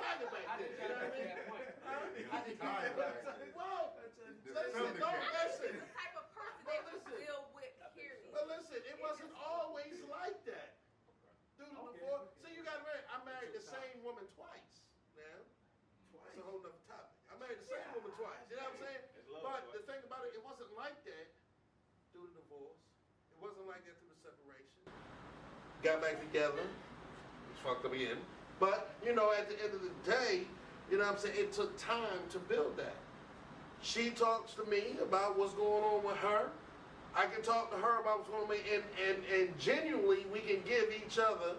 A: tiger back then. You know what I mean? Well, listen, don't listen.
C: The type of person they would deal with, period.
A: But listen, it wasn't always like that. Dude, before, so you got married. I married the same woman twice. Now, that's a whole nother topic. I married the same woman twice. You know what I'm saying? But the thing about it, it wasn't like that through the divorce. It wasn't like that through the separation. Got back together. It was fucked up again. But you know, at the end of the day, you know what I'm saying? It took time to build that. She talks to me about what's going on with her. I can talk to her about what's going on with me, and genuinely we can give each other,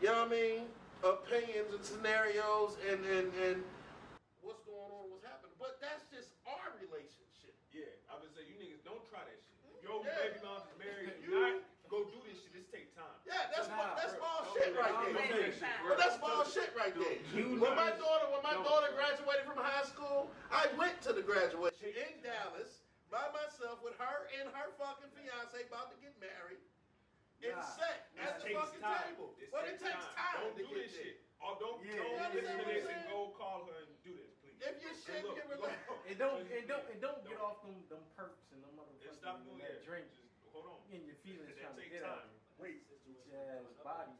A: you know what I mean, opinions and scenarios and what's going on, what's happening. But that's just our relationship.
E: Yeah, I would say you niggas don't try that shit. Yo, baby mom is married. You not go do this shit. This take time.
A: Yeah, that's bullshit right there. But that's bullshit right there. When my daughter graduated from high school, I went to the graduation in Dallas by myself with her and her fucking fiance about to get married and sat at the fucking table. But it takes time.
E: Don't do this shit. Or don't listen to this and go call her and do this, please.
A: If you shit, you relax.
B: And don't get off them perks and them
E: And stop doing that.
B: drink.
E: Just hold on.
B: In your feelings
E: That
B: trying to
E: take
B: get
E: time.
B: out. Wait, jazz bodies.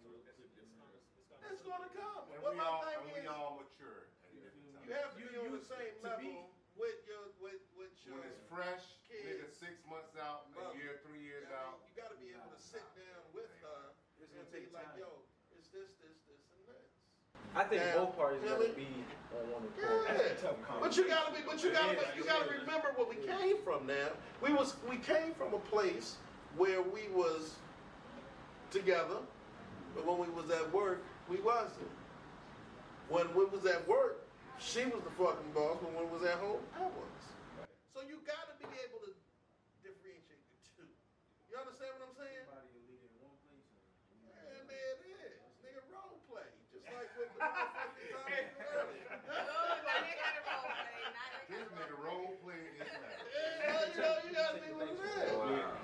A: It's gonna come.
D: And
A: What
D: we
A: my
D: all,
A: thing
D: and we
A: is,
D: all mature at different times.
A: you have to be on the same level with your
D: When it's fresh,
A: kids.
D: nigga, 6 months out,
A: Well,
D: a year, 3 years
A: I mean,
D: out.
A: you gotta be able to sit down with her
B: It's
A: and
B: gonna
A: be
B: take
A: like,
B: time.
A: yo, it's this, and this.
B: I think
A: Now,
B: both parties
A: you know
B: gotta
A: what I
B: be on one accord.
A: Yeah. But you gotta remember where we came from now. We came from a place where we was together, but when we was at work, we wasn't. When we was at work, she was the fucking boss, but when we was at home, I was. So you gotta be able to differentiate the two. You understand what I'm saying?
B: Everybody will lead in one place.
A: And there it is. Nigga, role play. Just like with the motherfucking time earlier.
D: This nigga role play is now.
A: Yeah, you gotta be with it.
D: Wow.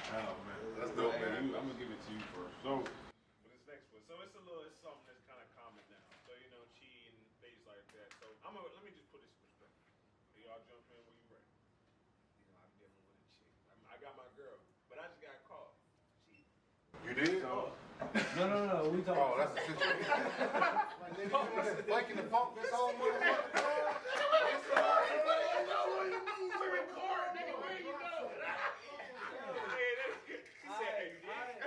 E: Oh man,
D: That's dope, man.
E: I'm gonna give it to you first. So, for this next one, so it's something that's kind of common now. So you know, cheating, things like that. So let me just put this in perspective. Y'all jump in when you ready. You know, I'm dealing with a chick. I got my girl, but I just got caught.
D: You did?
E: So,
F: No. We talking.
D: Oh, that's the situation. Like, nigga, you want to flank in the funk this whole motherfucker?
A: We record, nigga, where you go?
E: she said, hey, you did?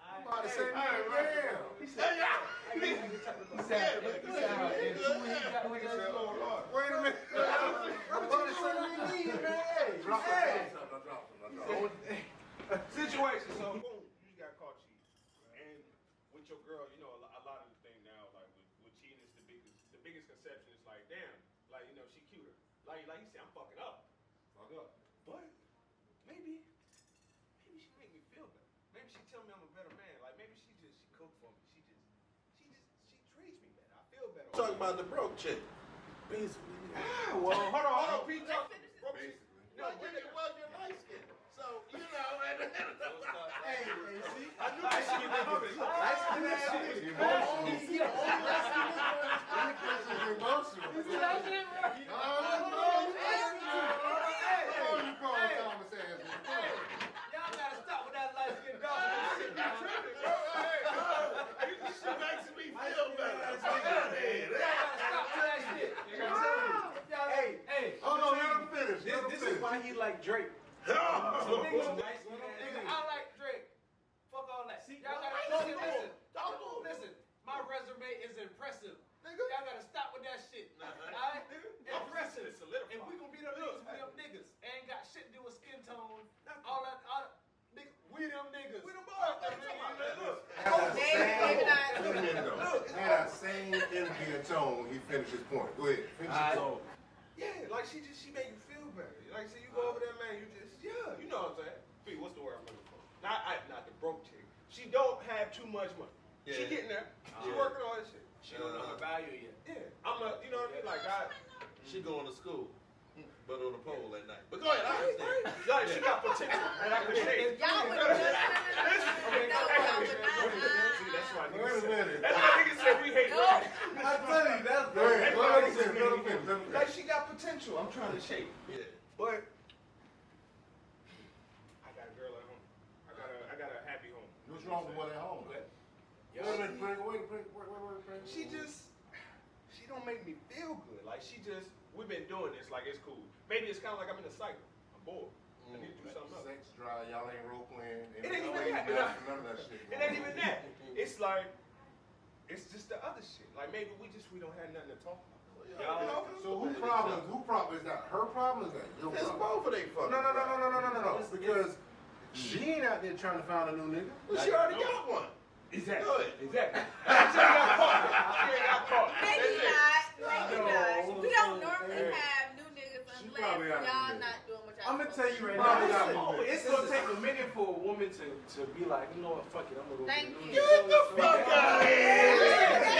D: I'm about to say, man, damn.
A: He said,
D: Wait a minute. I'm about to say, what do you need, man? Drop it.
E: Situation, so boom, you got caught cheating. And with your girl, you know, a lot of the thing now, like with cheating is the biggest conception is like, damn, like, you know, she cuter. Like you say, I'm fucking up. Fuck up. But maybe she make me feel better. Maybe she tell me I'm a better man. Like maybe she cook for me. She treats me better. I feel better.
A: Talking about the broke chick.
B: Basically.
E: Well, hold on, Pete.
D: Basically.
A: No, you're light skinned. So, you know, and
B: Hey, see?
E: I knew that shit was coming.
F: Y'all gotta stop with that light skin dog.
A: She makes me feel better.
F: Stop with that shit. Hey.
D: Oh, no, let him finish.
B: This is why he like Drake.
F: Nigga, I like Drake. Fuck all that. Y'all gotta listen. My resume is impressive. Y'all gotta stop with that shit. Alright? Impressive. If we gonna be them niggas, we them niggas. Ain't got shit to do with skin tone. All that. Nigga, we them niggas. We them boys.
D: That same Indian tone, he finished his point. Go ahead. Finish his tone.
E: Yeah, like she made you feel better. Like, see, you go over there, man, you know what I'm saying? Pete, what's the word I'm looking for? Not the broke chick. She don't have too much money.
A: Yeah.
E: She getting there. She working all this shit.
F: She don't know the value yet.
E: Yeah, you know what I mean? Like,
A: She going to school.
H: but on the pole at night. But go ahead, I understand.
E: Like, she got potential, and I can shake.
C: Y'all would
E: That's why
D: Wait a minute.
E: That's why niggas said we hate women.
F: I tell you, that's
D: Go ahead. Go ahead. Let him finish.
E: Like, she got potential. I'm trying to shake.
H: Yeah.
E: But I got a girl at home. I got a happy home.
D: What's wrong with what at home? Wait a minute, Frank.
E: She don't make me feel good. Like, we've been doing this, like, it's cool. Maybe it's kind of like I'm in a cycle. I'm bored. I need to do something else.
D: Sex drive, y'all ain't role playing.
E: It ain't even that.
D: None of that shit.
E: It ain't even that. It's like, it's just the other shit. Like, maybe we don't have nothing to talk about.
D: So who problem is that? Her problem is that your
H: It's
D: problem?
H: both of they fucking.
D: No. Because she ain't out there trying to find a new nigga.
H: Well, she already got one.
E: Exactly.
H: Good.
E: Exactly. She ain't got caught.
C: Maybe not. Maybe not. We don't normally
D: Hey.
C: have new niggas
D: She
C: unless
D: probably got a
C: y'all
D: new nigga.
C: not doing what y'all
B: I'm gonna tell you right
D: Probably got
B: now,
D: one.
B: it's gonna take a minute for a woman to be like, you know what, fuck it, I'm gonna go
C: Thank
B: get a new
C: you.
B: nigga.
H: Get the fuck out of here!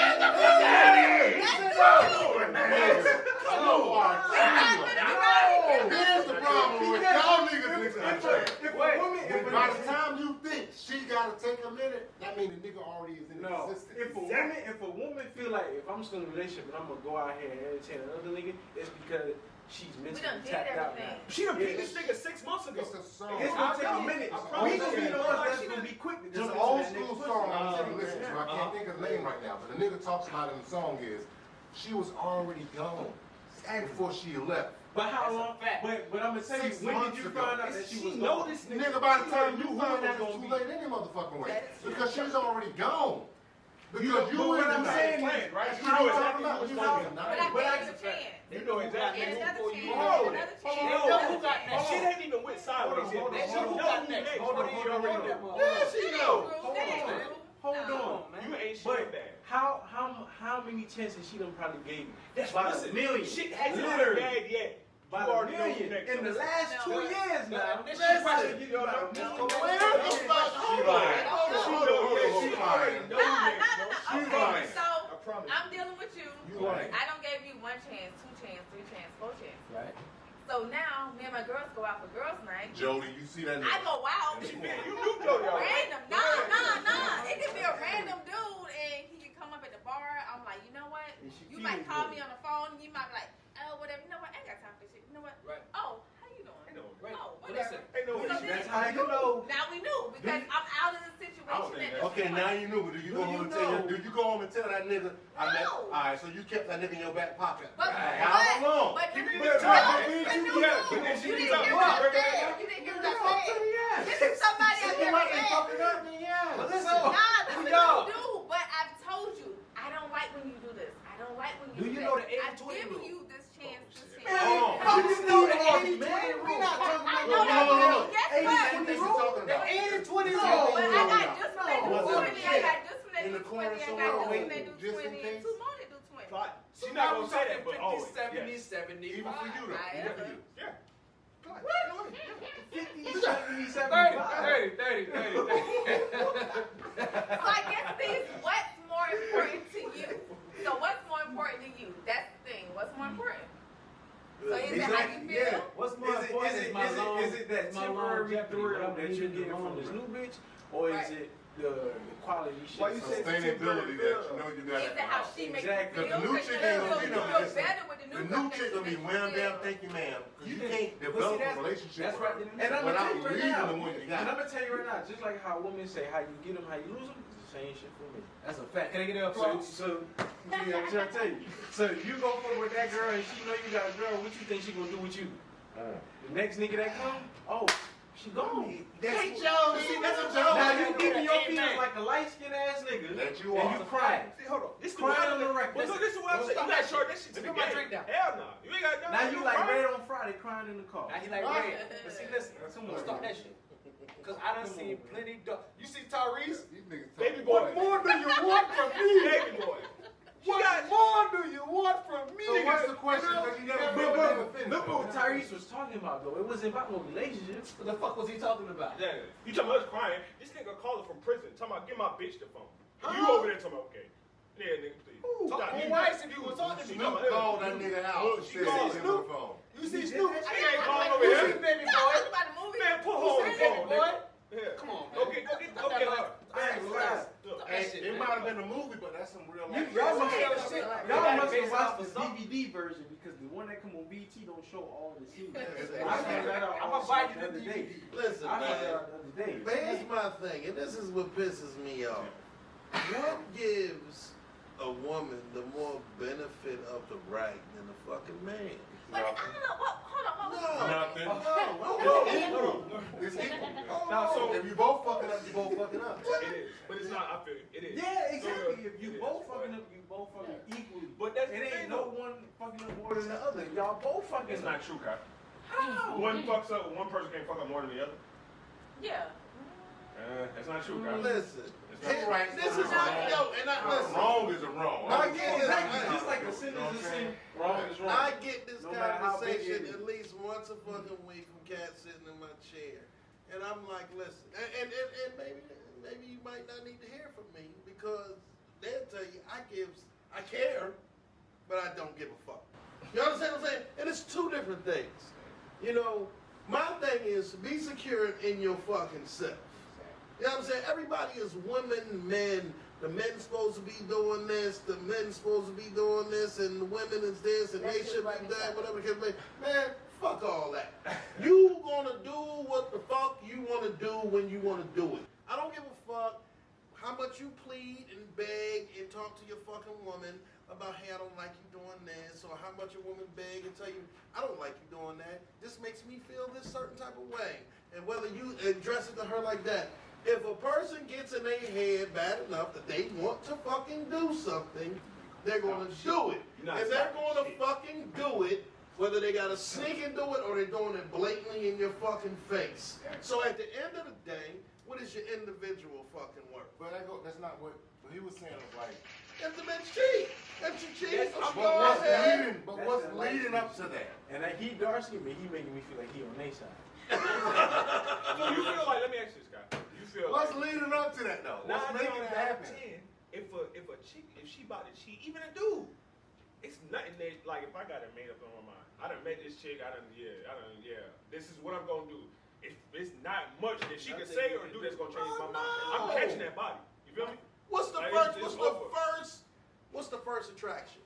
C: Get the fuck out of here!
D: Come on. Here's the problem with y'all niggas. By the time you think she gotta take a minute, that means the nigga already is in
B: No,
D: existence.
B: if a woman feel like if I'm still in a relationship and I'm gonna go out here and entertain another nigga, it's because she's
C: We
B: mentally
C: done did
B: tapped out
C: everything.
B: now.
E: She done beat this nigga 6 months ago.
D: It's a song.
B: It's gonna take a minute.
E: I promise
B: We gonna be
E: you.
B: the ones that's gonna be quick to
D: It's
B: jump
D: an
B: into
D: old
B: that
D: school
B: nigga
D: song
B: pussy.
D: I'm trying to listen to. I can't think of his name right now, but the nigga talks about it in the song is she was already gone before she left.
B: But how long?
F: fact.
B: But I'm gonna tell you,
D: 6
B: when
D: months
B: did you
D: ago.
B: find out that she was
E: know
B: gone?
E: this
D: Nigga, by the time you
B: You
D: found
B: not
D: out,
B: gonna
D: it's too
B: be-
D: late any motherfucking way.
C: That is true.
D: Because she's already gone. Because you
B: but what
D: in
B: I'm
D: the
B: saying
D: night.
B: is,
E: right?
D: You
E: You
D: know
E: know
D: exactly
E: exactly
D: what
E: what's
D: you
E: going
D: talking
C: But
D: about.
C: I
B: But I-
C: gave you a chance.
E: You know exactly
C: Get another
E: who
C: chance.
E: you
C: Get
E: know.
C: another chance.
E: She
C: Get
E: know.
C: another
F: who got
C: chance.
E: And shit ain't even went sideways yet.
D: Hold on,
E: She
D: hold on,
E: know
F: got
E: who
F: next.
E: next.
F: Hold on,
E: She
F: hold on,
E: already
F: hold
E: know.
F: on.
E: Yeah, she know.
C: That ain't true.
B: Hold
C: No.
B: on, man.
E: You ain't
B: But
E: shit bad.
B: how many chances she done probably gave you?
E: That's
B: By
E: listen,
B: the million.
E: shit hasn't
B: Literally.
E: been bad yet.
B: By
E: You
B: the
E: already know who
B: million.
E: next.
B: In the last
C: No.
B: 2 years now.
F: This
B: Listen,
F: shit probably
B: give you about a million.
C: No.
D: Where the fuck?
B: She lying.
D: She lying.
C: No, no. Okay,
D: lying.
C: so
E: I promise.
C: I'm dealing with you.
D: You lying.
C: I don't give you 1 chance, 2 chance, 3 chance, 4 chance.
B: Right.
C: So now me and my girls go out for girls' night.
D: Jody, you see that
C: I
D: nigga?
C: go out.
E: You knew Jody already.
C: Random. Nah. It could be a random dude and he could come up at the bar. I'm like, you know what?
B: And she
C: You might
B: feeling
C: call
B: good.
C: me on the phone. You might be like, oh, whatever. You know what? I ain't got time for this shit. You know what?
F: Right.
C: Oh, how you doing?
E: Ain't no-
F: Right.
C: Oh,
F: But
C: whatever.
F: listen,
E: Ain't no
C: So
E: issue.
C: then-
B: That's how you know.
C: Now we knew because I'm out of the situation at this
D: Okay,
C: point.
D: now you knew, but do you go
B: Do you
D: home and tell
B: know?
D: do you go home and tell that nigga I met?
C: No.
D: Alright, so you kept that nigga in your back pocket.
C: But,
D: How long?
C: But you didn't
E: But-
C: hear what
E: but-
C: I
E: but-
C: said.
E: but then she
C: You
E: was
C: didn't
E: out
C: hear what I
E: working
C: said.
E: out.
C: You didn't hear what I said. This is somebody I've
D: You
C: never
D: might be
C: met.
D: fucking up, then yeah.
F: But listen,
C: Nah, that's what
F: Y'all.
C: you do. But I've told you, I don't like when you do this. I don't like when you
F: Do
C: do
F: you
C: that.
F: know the
C: I've
F: 80-20
C: given
F: rule?
C: you this chance, this
B: Man,
C: chance.
D: Hold on.
B: how
F: You
B: you
F: know
B: know
F: the
B: the
F: 80-20 rule. We're not talking
C: I
F: about
C: know that
D: no.
C: rule. Yes,
D: What
C: but.
D: is he talking
F: the
D: about?
F: 80-20
C: No,
F: rule.
C: but I got this one that do
D: What's up?
C: 20, I got this one that
D: In
C: do
D: the
C: 20,
D: corner
C: I got
D: somewhere
C: this one
D: waiting,
C: that do
D: just in
C: 20,
D: case?
C: and 2 more that do 20.
E: Fine.
F: So
E: She
F: now
E: not
F: we're
E: gonna say that, but
F: talking
E: always.
F: 50, 70,
E: Yes.
F: 75.
D: Even for you though.
C: Right.
D: Even for you.
E: Yeah.
B: 50, 70,
F: 30,
B: 75.
F: 30, 30.
C: So I guess this, what's more important to you? So what's more important to you? That's the thing. What's more important? So is it how you feel?
B: Yeah.
F: What's more
B: Is
F: important
B: it,
F: is my long-
B: is it that
F: is my
B: temporary
F: longevity,
B: thrill
F: what I'm
B: that you're
F: needing
B: getting
F: to
B: from
F: long
B: this
F: run.
B: new bitch, or is
C: Right.
B: it the quality shit?
E: Why you say
D: Sustainability that you know you got
C: Is it how she makes
B: Exactly.
C: you feel?
D: The new
C: Because
D: chick
C: you
D: ain't gonna
C: feel-
D: be
C: you
D: no
C: feel
D: listen.
C: better with the
D: The
C: new
D: new
C: girl
D: chick gonna be
C: than
D: wham
C: you
D: bam,
C: feel.
D: thank you ma'am. Because you
F: think-
D: can't
F: but see,
D: develop a
F: that's-
D: relationship
F: that's
D: with
F: right.
D: her
B: And I'm gonna
D: without
B: tell you right
D: leaving
B: now,
D: the one you
B: and
D: got.
B: I'm gonna tell you right now, just like how women say how you get them, how you lose them, it's the same shit for me.
F: That's a fact. Can I get an
B: So,
F: applause?
B: yeah, I'm trying to tell you. So you go fuck with that girl and she know you got a girl, what you think she gonna do with you? The next nigga that come, oh, she gone.
D: Hey, Joe, see, that's a joke.
B: Now you giving your feelings like a light skinned ass nigga,
D: That you
B: and
D: are.
B: you crying.
E: See, hold on. This is
B: Crying
E: what
B: on the record.
E: But look, this is what I'm saying. You gotta charge that shit to the
F: Look at my
E: game.
F: drink down.
E: Hell no. You ain't got
B: Now you like red on Friday crying in the car.
F: Now he like red. But see, listen, come on, stop that shit. Because I done seen plenty You see Tyrese?
D: These niggas
E: Baby
D: talking.
E: boy.
F: What more do you want from me?
E: Baby boy.
F: What more do you want from me?
D: So what's the question? Because you never been with him.
B: Look what Tyrese was talking about though. It wasn't about no relationship.
F: What the fuck was he talking about?
E: Yeah. You talking about us crying? This nigga calling from prison. Talking about, give my bitch the phone. You over there talking about, okay. Yeah, nigga, please.
F: Talk
E: Nah,
F: to
E: you-
F: Rice if you was talking to
E: Snoop
F: me.
D: Snoop called that nigga out.
E: She
D: Said,
E: called
D: "Give him
F: Snoop.
D: the phone."
F: You see
D: She's new.
F: I
E: ain't
F: ain't
E: going
F: going
E: over
F: over
E: here.
F: here, baby
C: Y'all
F: boy.
C: talking about the movie?
E: Man, put
F: Who
E: hole in
F: said
E: the
F: baby
E: phone,
F: boy?
E: nigga. Yeah.
F: Come on, man.
E: Go get her.
F: I ain't lying.
E: Look,
D: And
F: shit,
D: it
F: man.
D: might have been a movie, but that's some real life.
B: Y'all must
C: Yeah.
B: have
F: Y'all
B: watched
F: based off
B: the
F: of something.
B: DVD version because the one that come on BT don't show all the scenes. I
D: I'm
B: found that out.
F: I'ma buy you
B: the
F: the
B: other day.
F: DVD.
A: Listen,
B: I found that
A: man.
B: out the other day.
A: But here's my thing, and this is what pisses me off. What gives a woman the more benefit of the right than a fucking man?
C: But I don't know. Hold on. What was
E: Nothing.
D: It's equal. It's equal.
E: Now, so
D: If you both fucking up, you both fucking up.
E: it is, but it's not. I feel you. It is.
B: Yeah, exactly. If you
E: It
B: both
E: is.
B: fucking up, you both fucking equally.
E: But that's
B: It
E: the
B: ain't
E: thing,
B: no
E: though.
B: one fucking up more than the other. Y'all both fucking
E: It's
B: up.
E: not true, Kai.
B: How?
E: One fucks up. One person can't fuck up more than the other.
C: Yeah.
E: That's not true, Kai.
A: Listen,
E: It's not
D: right.
A: this is what, yo, and I listen.
D: Wrong is a wrong.
A: I get this.
B: Exactly. Just like a sin is a sin, wrong is wrong.
A: I get this
B: No matter how big
A: conversation
B: it is.
A: at least once a fucking week from cats sitting in my chair. And I'm like, listen, and maybe you might not need to hear from me because they'll tell you I care, but I don't give a fuck. You understand what I'm saying? And it's two different things. You know, my thing is be secure in your fucking self. You know what I'm saying? Everybody is women, men. The men's supposed to be doing this, the men's supposed to be doing this, and the women is this, and
C: That's
A: they
C: just
A: should
C: right
A: be that,
C: beside
A: whatever it can be. Man, fuck all that. You gonna do what the fuck you wanna do when you wanna do it. I don't give a fuck how much you plead and beg and talk to your fucking woman about, hey, I don't like you doing this, or how much a woman beg and tell you, I don't like you doing that. This makes me feel this certain type of way. And whether you address it to her like that, if a person gets in their head bad enough that they want to fucking do something, they're gonna do it.
E: You're not
A: And they're
E: stopping
A: gonna
E: shit.
A: fucking do it, whether they gotta sneak and do it or they're doing it blatantly in your fucking face. So at the end of the day, what is your individual fucking work?
D: But that's not what he was saying. Was like,
A: If the bitch cheat, if she cheats, I'm
D: but
A: going ahead.
D: what's leading up to that?
B: And like he dark skinned me, he making me feel like he on their side.
E: So you feel like? Let me ask you this, Kai. You feel
D: What's
E: like
D: leading up to that though? What's
E: 9
D: making it
E: times out of
D: happen?
E: 10, if a chick, if she about to cheat, even a dude, it's nothing that, like, if I got it made up in my mind, I done met this chick, this is what I'm gonna do. If it's not much that she can say or do that's gonna change my mind, I'm catching that body. You feel me?
A: What's the
E: Like,
A: first?
E: it's
A: What's
E: over.
A: the first attraction?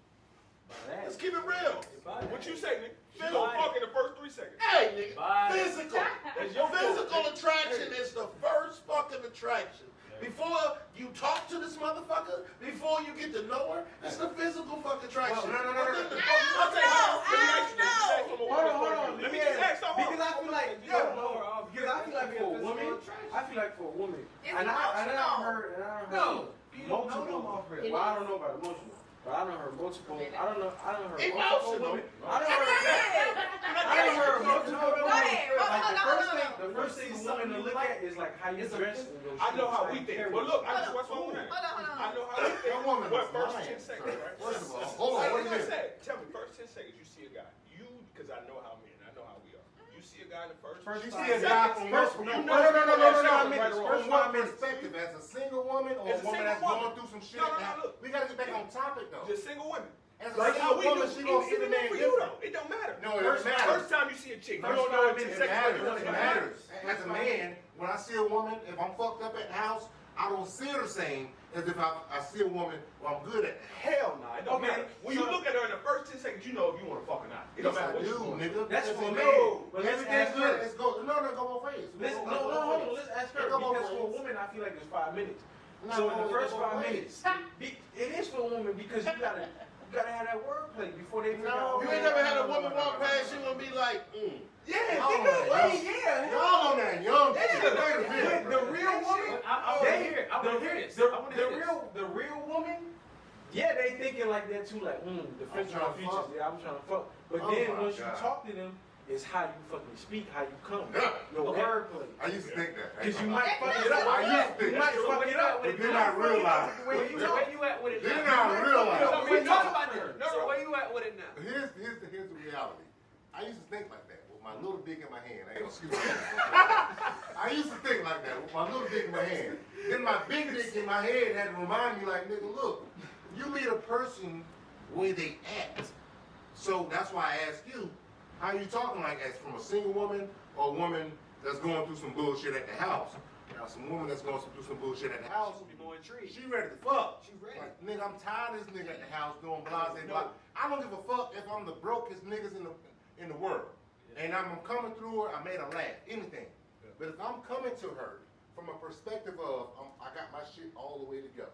B: That.
A: Let's keep it real.
E: What you say, nigga? She gonna fuck in the first 3 seconds.
A: Hey, nigga,
B: Bye.
A: physical.
E: That's your
A: Physical
E: fault.
A: attraction is the first fucking attraction. Before you talk to this motherfucker, before you get to know her, it's the physical fucking attraction.
D: No.
E: I'll tell you how. Let me ask you this.
B: Hold on.
E: Let me
B: Yeah.
E: just ask something.
B: Because I feel like
F: You don't know her off.
B: because I feel like for a woman, I feel like for a woman,
C: It's
B: and I
C: emotional.
B: heard
F: No, you don't know them
B: multiple.
F: off her.
B: Well, I don't know about emotional, but I don't heard multiple. I don't know multiple
A: Emotional.
B: women. I don't heard multiple
C: Go
B: women.
C: ahead.
B: Like
C: Hold on.
B: the first thing a woman to look at is like how you dress. and those
E: I know
B: shoes,
E: how we
B: you
E: think.
B: carry
E: But look,
B: yourself.
E: I just what's wrong with that.
C: Hold on.
E: I know how we think.
D: That woman
E: What
D: is
E: first
D: lying.
E: 10 seconds, right?
D: First of all, hold on.
E: Like
D: Wait a
E: I
D: minute.
E: said, tell me, first 10 seconds, you see a guy. Because I know how men, I know how we are. You see a guy in the first
D: You
E: 5
D: see a guy from
E: seconds,
D: what?
E: you
D: No,
E: know if you're gonna show him right or
D: From
E: wrong.
D: what perspective? As a single woman or
E: As
D: a
E: a
D: woman
E: single
D: that's
E: woman.
D: going through some shit?
E: No,
D: Now,
E: look.
D: we gotta get back on topic though.
E: Just single women.
D: As a
E: Like how
D: single
E: we
D: woman,
E: do.
D: she gonna see the
E: Even
D: man
E: for you
D: different.
E: though, it don't matter.
D: No, it
E: first,
D: matters.
E: first time you see a chick, you
B: First
E: don't know
B: time
E: it 10
D: It
E: seconds
D: matters.
E: later.
D: It matters. As a man, when I see a woman, if I'm fucked up at the house, I don't see her the same as if I see a woman who I'm good at.
E: Hell no, it don't
B: Okay,
E: matter. When you
B: so-
E: look at her in the first 10 seconds, you know if you want to fuck or not. It don't
D: Yes,
E: matter
D: I
E: what
D: do,
E: you want.
D: nigga.
B: That's
D: Because
B: for
D: it
B: me.
D: goes.
B: But let's
D: Everything's
B: ask
D: good.
B: her.
D: Let's go. No, go both ways.
B: Let's
D: Go
B: hold
D: both
B: on.
D: ways.
B: Let's ask her
D: Go both
B: because for a
D: ways.
B: woman, I feel like it's 5 minutes.
D: No,
B: So in the
D: go
B: first
D: both
B: 5
D: ways.
B: minutes, it is for a woman because you gotta have that wordplay before they figure out.
A: You ain't never had a woman walk past you and be like,
B: Yeah,
D: Y'all
B: nigga.
D: on that
B: Well,
D: young-
B: yeah.
D: Y'all on that young shit. Wait a
B: But
D: minute.
B: the real woman,
F: I wanna hear it. I wanna hear this. I wanna hear this.
B: the real woman, yeah, they thinking like that too, like, defensive
D: trying to
B: features.
D: fuck.
B: Yeah, I'm trying to fuck. But
D: Oh
B: then
D: my
B: once you
D: God.
B: talk to them, it's how you fucking speak, how you come,
D: Yeah.
B: your
F: Okay.
B: wordplay.
D: I used to think that.
B: Because you might fuck it
D: I
B: up.
D: used to think
B: You might
D: that.
B: fuck it up.
D: But then I realized.
F: Where you at with it
D: Then
F: now?
D: I realized.
F: So we talk about
B: No,
F: this. So where you at with it now?
D: Here's the reality. I used to think like that with my little dick in my hand. I ain't gonna excuse me. I used to think like that with my little dick in my hand. Then my big dick in my head had to remind me like, nigga, look, you meet a person where they act. So that's why I ask you, How you talking like as from a single woman or a woman that's going through some bullshit at the house? Now, some woman that's going through some bullshit at the house,
F: Be more intrigued.
D: she ready to fuck.
F: She ready.
D: Like, nigga, I'm tired of this nigga at the house doing blah, blah. I don't give a fuck if I'm the brokest niggas in the world. And I'm coming through her, I made her laugh, anything. But if I'm coming to her from a perspective of, I got my shit all the way together.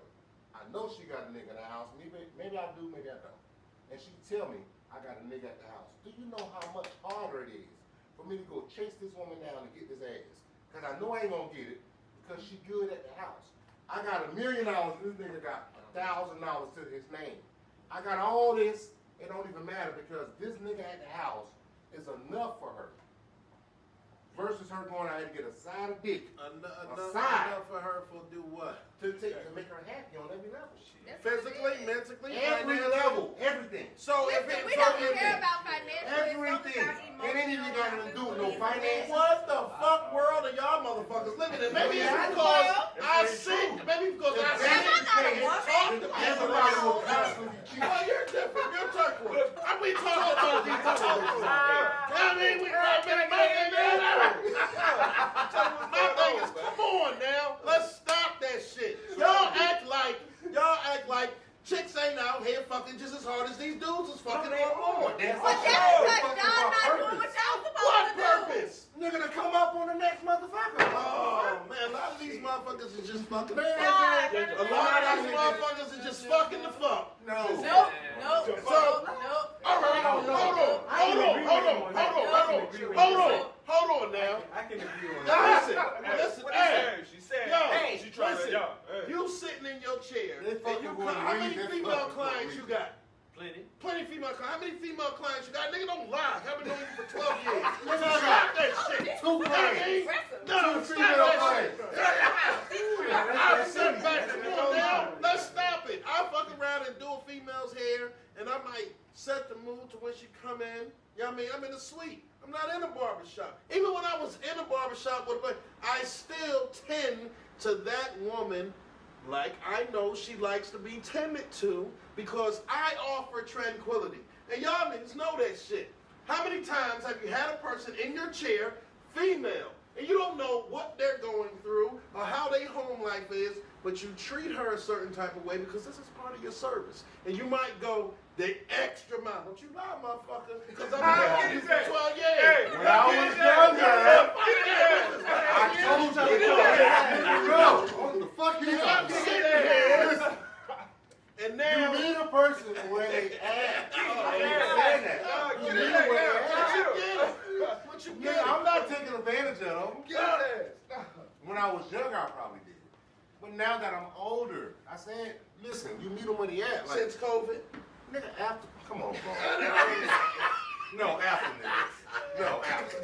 D: I know she got a nigga in the house. Maybe I do, maybe I don't. And she tell me, I got a nigga at the house. Do you know how much harder it is for me to go chase this woman down and get this ass? Because I know I ain't gonna get it because she good at the house. I got $1 million, this nigga got $1,000 to his name. I got all this, it don't even matter because this nigga at the house is enough for her. Versus her going out here to get a side of dick.
A: Enough for her for do what?
D: To make her happy on every level.
A: Physically, mentally,
D: Every level, everything.
A: So if
C: Listen,
A: it,
C: we
A: so
C: don't
A: if
C: care
A: it,
C: about financial.
D: Everything. It ain't even got nothing to do with no finance.
A: what the fuck world are y'all motherfuckers living in? Maybe it's because I see, maybe because I see it and talk to
D: Everybody will constantly cheat.
A: Well, you're different. You're Turkwood. We talking about these motherfuckers. I mean, we right back my thing is, come on now. Let's stop that shit. Y'all act like chicks ain't out here fucking just as hard as these dudes is fucking on.
C: But that's because y'all not doing what y'all supposed
A: What
C: to do.
A: purpose?
D: Nigga to come up on the next motherfucker.
A: Oh man, a lot of these motherfuckers is just fucking.
D: Man,
A: A lot of these motherfuckers is just fucking the fuck.
D: No.
C: Nope.
A: All right, hold on now.
F: I can agree on that.
A: Listen,
E: What
A: hey,
E: she said.
A: yo,
E: She tried
A: listen,
E: to,
A: you sitting in your chair,
D: They
A: and
D: fucking
A: you
D: wanna
A: how
D: read
A: many
D: this
A: female
D: fucking
A: clients
D: read.
A: you got?
F: Plenty.
A: Plenty female clients. How many female clients you got? Nigga, don't lie. I've been knowing you for 12 years.
D: Nigga, I
A: Stop
D: got
A: that shit.
D: 2 clients.
A: No,
D: Two
A: stop
D: female
A: that
D: clients.
A: shit. I sit back and come on now. Let's stop it. I fuck around and do a female's hair, and I might set the mood to when she come in. You know what I mean? I'm in the suite. I'm not in a barbershop. Even when I was in a barbershop with her, I still tend to that woman like I know she likes to be tended to because I offer tranquility. And y'all niggas know that shit. How many times have you had a person in your chair, female, and you don't know what they're going through or how their home life is, but you treat her a certain type of way because this is part of your service. And you might go the extra mile. Don't you lie, motherfucker, because I've been with you for 12 years.
D: When I was younger, I told you, bro, what the fuck you talking?
A: And now,
D: You meet a person where they act. You meet them where they act.
A: what you
D: Nigga,
A: get?
D: I'm not taking advantage of them.
A: Get
D: When I was younger, I probably did. But now that I'm older, I said, listen, you meet them where they at. Like,
A: Since COVID.
D: nigga, after, come on, bro. No, after, nigga. No, after.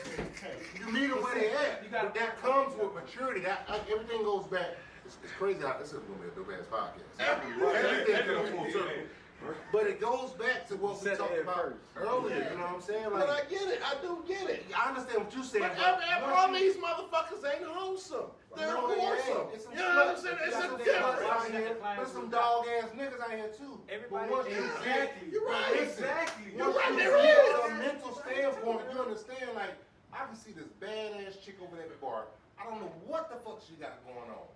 D: You meet them where they at. But that comes with maturity. Everything goes back. It's crazy how this is going to be a dope ass podcast. Everything comes full circle. But it goes back to what we talked about earlier. You know what I'm saying?
A: But
D: Like,
A: I get it. I do get it.
D: I understand what you're saying.
A: But all these motherfuckers ain't wholesome. They're wholesome. You know what I'm saying? It's a difference.
D: There's some dog ass niggas out here too.
F: Everybody,
D: But once you
F: exactly.
A: You're right.
F: Exactly.
A: You're right,
D: Once
A: there
D: you
A: is.
D: get a mental standpoint, you understand, like, I can see this badass chick over there at the bar. I don't know what the fuck she got going on.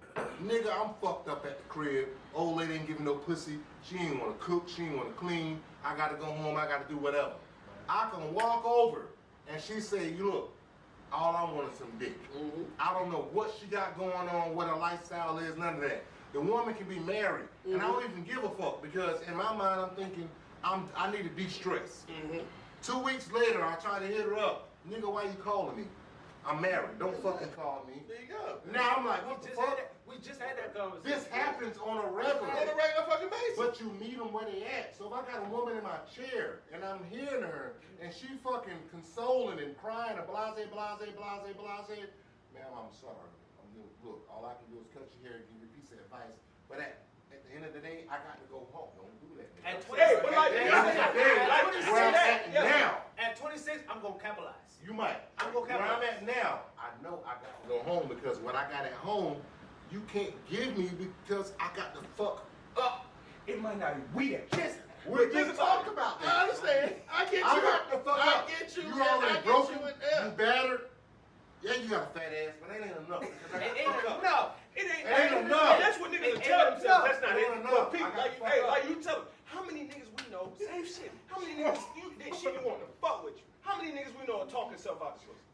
D: Nigga, I'm fucked up at the crib. Old lady ain't giving no pussy. She ain't wanna cook, she ain't wanna clean. I gotta go home, I gotta do whatever. I can walk over and she say, you look, all I want is some dick. I don't know what she got going on, what her lifestyle is, none of that. The woman can be married, and I don't even give a fuck because in my mind I'm thinking I need to de-stress. 2 weeks later, I try to hit her up. Nigga, why you calling me? I'm married. Don't fucking call me.
A: There you go.
D: Now I'm like, what the fuck?
F: We just had that conversation.
D: This happens on a
A: On
D: regular.
A: a regular fucking basis.
D: But you meet them where they at. So if I got a woman in my chair and I'm hearing her and she fucking consoling and crying and blase, ma'am, I'm sorry. Look, all I can do is cut your hair and give you a piece of advice. But at the end of the day, I got to go home. Don't do that.
F: At
D: Where I'm at now.
F: At 26, I'm gonna capitalize.
D: You might.
F: I'm gonna
D: Where I'm
F: capitalize.
D: at now, I know I got to go home because what I got at home, you can't give me because I got to fuck up.
F: It might not be we that kiss.
D: We just talked about that.
A: I understand. I get you.
D: I got to fuck
A: I
D: up.
A: get you.
D: You already broken, you battered. Yeah, you got a fat ass, but that ain't enough.
E: It ain't enough. It ain't
D: Ain't enough.
E: That's what niggas tell themselves. That's not it.
D: Ain't
E: But
D: enough.
E: people,
D: I got
E: like you tell them, how many niggas we know, same shit. How many niggas that shit you want to fuck with you? How many niggas we know are talking self out the pussy?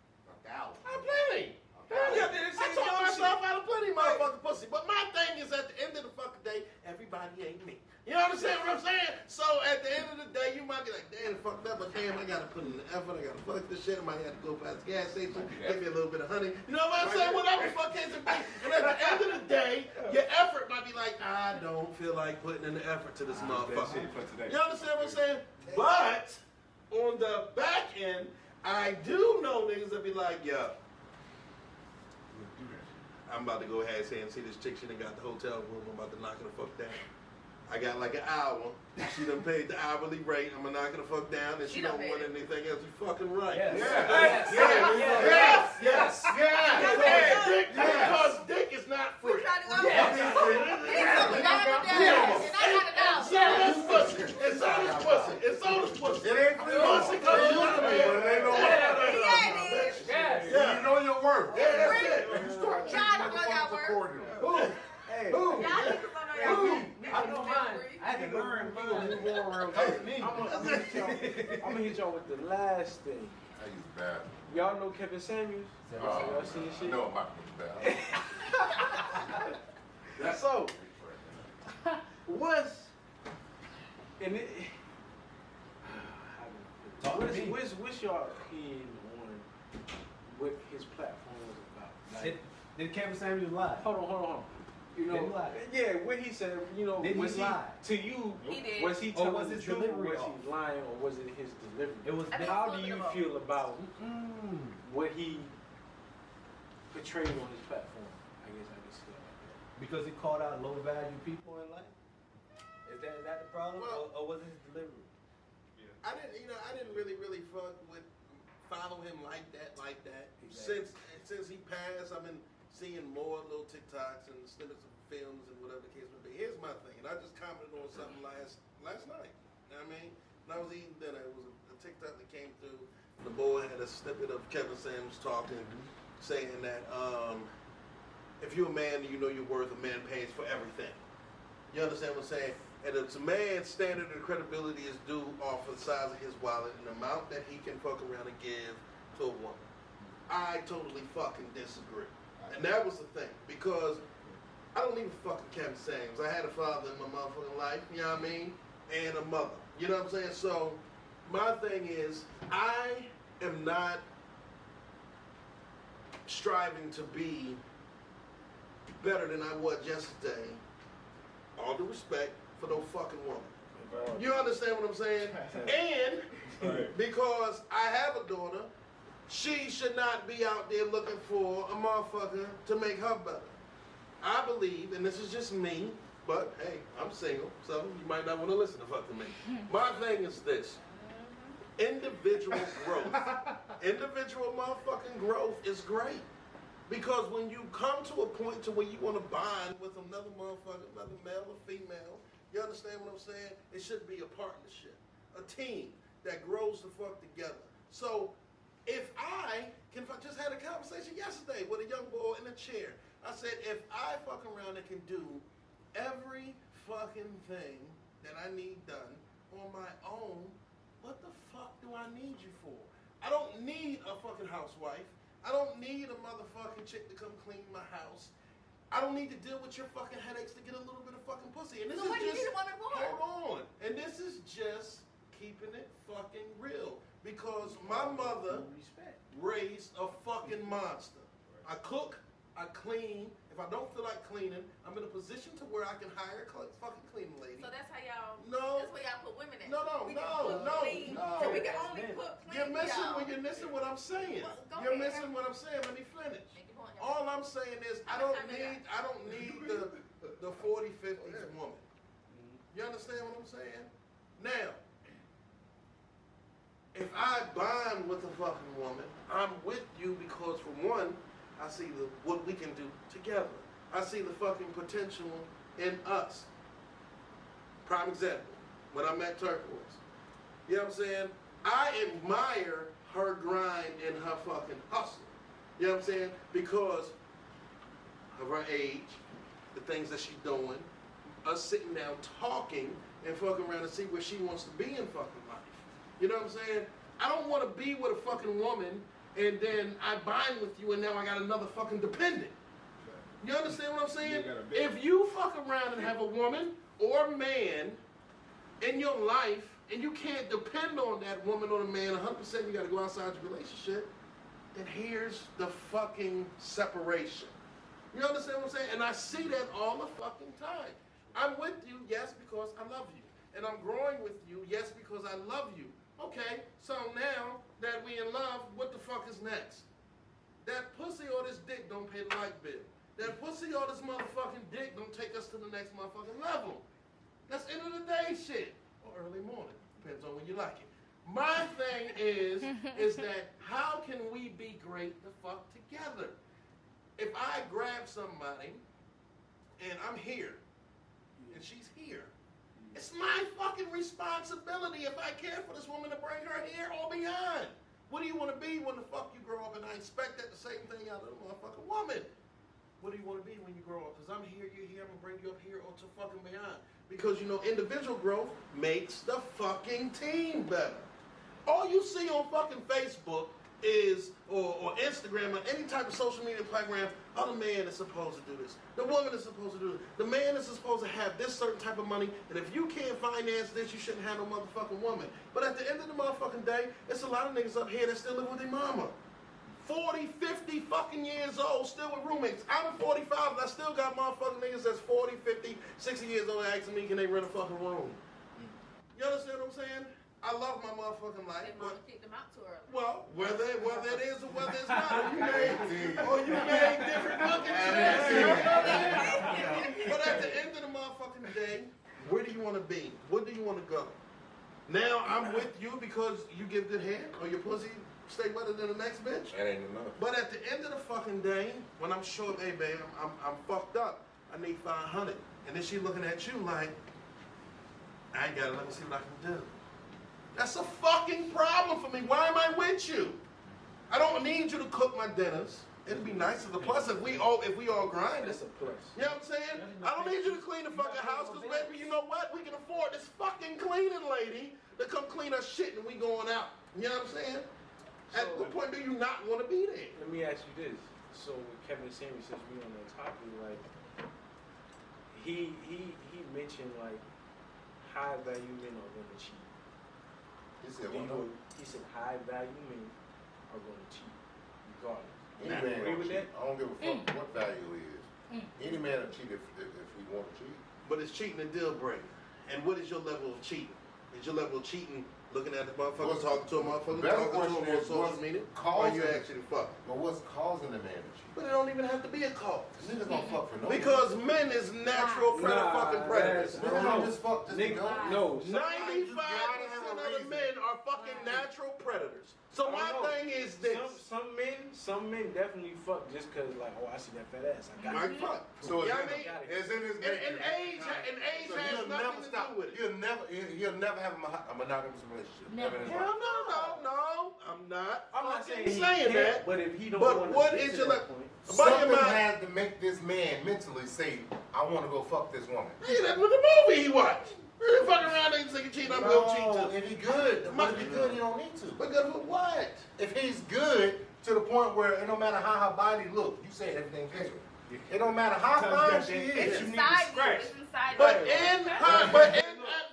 D: $1,000.
A: I'm plenty.
E: Yeah, they
A: I
E: say
A: talk
E: dumb
A: myself
E: shit.
A: out of plenty motherfucking pussy. But my thing is at the end of the fucking day, everybody ain't me. You understand what I'm saying? So at the end of the day, you might be like, damn, fucked up, but damn, I gotta put in the effort, I gotta fuck this shit, I might have to go past the gas station, give me a little bit of honey. You know what I'm saying? Whatever the fuck case it be. And at the end of the day, your effort might be like, I don't feel like putting in the effort to this motherfucker. You understand what I'm saying? But on the back end, I do know niggas that be like, yo, I'm about to go ahead and see this chick. She done got the hotel room. I'm about to knock her the fuck down. I got like an hour. She done paid the hourly rate. I'm gonna knock her the fuck down, and she don't want anything else. You fucking right. Yes. Because dick is not free. It's on his pussy.
D: It ain't free.
A: Once it comes to
D: It ain't no
A: yeah.
D: You know your worth.
A: Yeah, that's it.
D: You start
C: Y'all don't know y'all worth.
D: accordingly.
F: Hey,
C: Y'all niggas don't know y'all worth.
F: I know mine. I had to learn mine.
B: I'm gonna hit y'all with the last thing.
D: I use bad.
B: Y'all know Kevin Samuels? Y'all seen his shit?
D: No, I'm not bad.
B: So, what's and it, what's your opinion on what his platform was about? Like,
F: Did Kevin Samuels lie?
B: hold on. You
F: Did he
B: know,
F: lie?
B: yeah, what he said, you know,
F: Did he
B: was
F: lie?
B: To you,
C: He did.
B: was he
F: Or
B: telling
F: was
B: the
F: his
B: truth, or
F: delivery
B: was
F: off?
B: he lying, or was it his delivery?
F: It was.
C: I think
B: How
C: it's
B: do you
C: both of them.
B: feel about what he portrayed on his platform? I guess I can say it like that.
F: Because he called out low value people in life? Is that the problem?
A: Well-
F: or was it his delivery?
A: I didn't really follow him like that.
B: Exactly.
A: Since he passed, I've been seeing more little TikToks and snippets of films and whatever the case may be. Here's my thing, and I just commented on something last night. You know what I mean? When I was eating dinner, it was a TikTok that came through. The boy had a snippet of Kevin Samuels talking, saying that if you're a man and you know your worth, a man pays for everything. You understand what I'm saying? And if a man's standard of credibility is due off of the size of his wallet and the amount that he can fuck around and give to a woman. I totally fucking disagree. And that was the thing, because I don't even fucking Kevin Samuels. I had a father in my motherfucking life, you know what I mean? And a mother. You know what I'm saying? So my thing is, I am not striving to be better than I was yesterday. All due respect for no fucking woman. You understand what I'm saying? And because I have a daughter, she should not be out there looking for a motherfucker to make her better. I believe, and this is just me, but hey, I'm single, so you might not want to listen to fucking me. My thing is this. Individual growth. Individual motherfucking growth is great. Because when you come to a point to where you want to bond with another motherfucker, another male or female, you understand what I'm saying? It should be a partnership, a team that grows the fuck together. So if I just had a conversation yesterday with a young boy in a chair. I said, if I fuck around and can do every fucking thing that I need done on my own, what the fuck do I need you for? I don't need a fucking housewife. I don't need a motherfucking chick to come clean my house. I don't need to deal with your fucking headaches to get a little bit of fucking pussy. And this
C: So
A: is
C: what do you
A: just,
C: need a woman for?
A: hold on. And this is just keeping it fucking real. Because my mother raised a fucking monster. I cook, I clean. If I don't feel like cleaning, I'm in a position to where I can hire a fucking cleaning lady.
C: So that's how y'all.
A: No.
C: That's where y'all put women at.
A: No.
C: So we can only put clean.
A: You're missing what I'm saying.
C: Well, go
A: You're
C: ahead.
A: missing what I'm saying. Let me finish.
C: Make your point, y'all.
A: All I'm saying is I don't need the 40, 50s woman. You understand what I'm saying? Now, if I bond with a fucking woman, I'm with you because for one, I see what we can do together. I see the fucking potential in us. Prime example, when I met Turquoise. You know what I'm saying? I admire her fucking hustling. You know what I'm saying? Because of her age, the things that she's doing, us sitting down talking and fucking around to see where she wants to be in fucking life. You know what I'm saying? I don't want to be with a fucking woman and then I bind with you and now I got another fucking dependent. You understand what I'm saying? If you fuck around and have a woman or man in your life and you can't depend on that woman or the man 100%, you got to go outside your relationship, then here's the fucking separation. You understand what I'm saying? And I see that all the fucking time. I'm with you, yes, because I love you. And I'm growing with you, yes, because I love you. Okay, so now that we in love, what the fuck is next? That pussy or this dick don't pay the light bill. That pussy or this motherfucking dick don't take us to the next motherfucking level. That's end of the day shit. Or early morning. Depends on when you like it. My thing is that how can we be great the fuck together? If I grab somebody and I'm here and she's here, it's my fucking responsibility if I care for this woman to bring her here or beyond. What do you want to be when the fuck you grow up? And I expect that the same thing out of the motherfucking woman. What do you want to be when you grow up? Because I'm here, you're here, I'm going to bring you up here or to fucking beyond. Because, you know, individual growth makes the fucking team better. All you see on fucking Facebook is, or Instagram, or any type of social media platform, oh, the man is supposed to do this. The woman is supposed to do this. The man is supposed to have this certain type of money, and if you can't finance this, you shouldn't have no motherfucking woman. But at the end of the motherfucking day, it's a lot of niggas up here that still live with their mama. 40, 50 fucking years old, still with roommates. I'm 45, and I still got motherfucking niggas that's 40, 50, 60 years old asking me, can they rent a fucking room? You understand what I'm saying? I love my motherfucking life.
C: They mama kicked them out too early.
A: Well, whether it is or whether it's not, or you made different fucking choices. But at the end of the motherfucking day, where do you want to be? Where do you want to go? Now I'm with you because you give good head, or your pussy stay wetter than the next bitch.
D: That ain't enough.
A: But at the end of the fucking day, when I'm sure, hey babe, I'm fucked up. I need 500, and then she looking at you like, I ain't got it. Let me see what I can do. That's a fucking problem for me. Why am I with you? I don't need you to cook my dinners. It'd be nice as a plus if we all grind.
B: That's a plus.
A: You know what I'm saying? I don't need you to clean the fucking house because baby, you know what? We can afford this fucking cleaning lady to come clean our shit and we going out. You know what I'm saying? At what point do you not want to be there?
B: Let me ask you this. So with Kevin Samuel, since we on that topic, like he mentioned like high value men are going to cheat.
D: He said, what?
B: He said high value men are going to cheat, regardless.
D: Any
B: You
D: man
B: agree with that?
D: I don't give a fuck what value is. Any man will cheat if he want to cheat.
A: But it's cheating a deal breaker. And what is your level of cheating? Is your level of cheating looking at the motherfucker, talking to a motherfucker, talking to him on social media? Or you actually fuck?
D: But what's causing the man to cheat?
A: But it don't even have to be a cause.
D: Niggas don't fuck for no
A: Because men is natural fucking predators.
D: Niggas don't just fuck just
B: Nigga,
D: because.
B: no.
A: 95% of the men are fucking natural predators. So my thing is this.
B: Some men definitely fuck just cause like, oh, I see that fat ass, I got
A: Like
B: it.
A: fuck.
D: So
A: You know
D: it's
A: what I mean?
D: it's in his
A: And
D: nature.
A: age
D: So
A: has
D: he'll never
A: nothing to
D: stop.
A: do with it.
D: He'll never have a monogamous relationship.
C: Never.
D: in his
A: Hell
D: life.
A: no. I'm not.
B: I'm not
A: fucking
B: saying he
A: that.
B: can't, but if he don't
A: But
B: want
A: what
B: to
A: is
B: get
A: your
B: to that
A: like?
B: point,
D: Something
A: Buddy of mine,
D: has to make this man mentally say, I want to go fuck this woman.
A: hey, that's what the movie he watched. He fucking around and say cheat, I'm gonna cheat too.
D: If he good, if he good, he don't need to.
A: But good for what?
D: If he's good to the point where it don't matter how her body look, you say everything's good. It don't matter how fine she
C: It's
D: is.
B: You need to
C: inside you.
B: scratch.
C: It's inside
A: But
C: you.
A: in that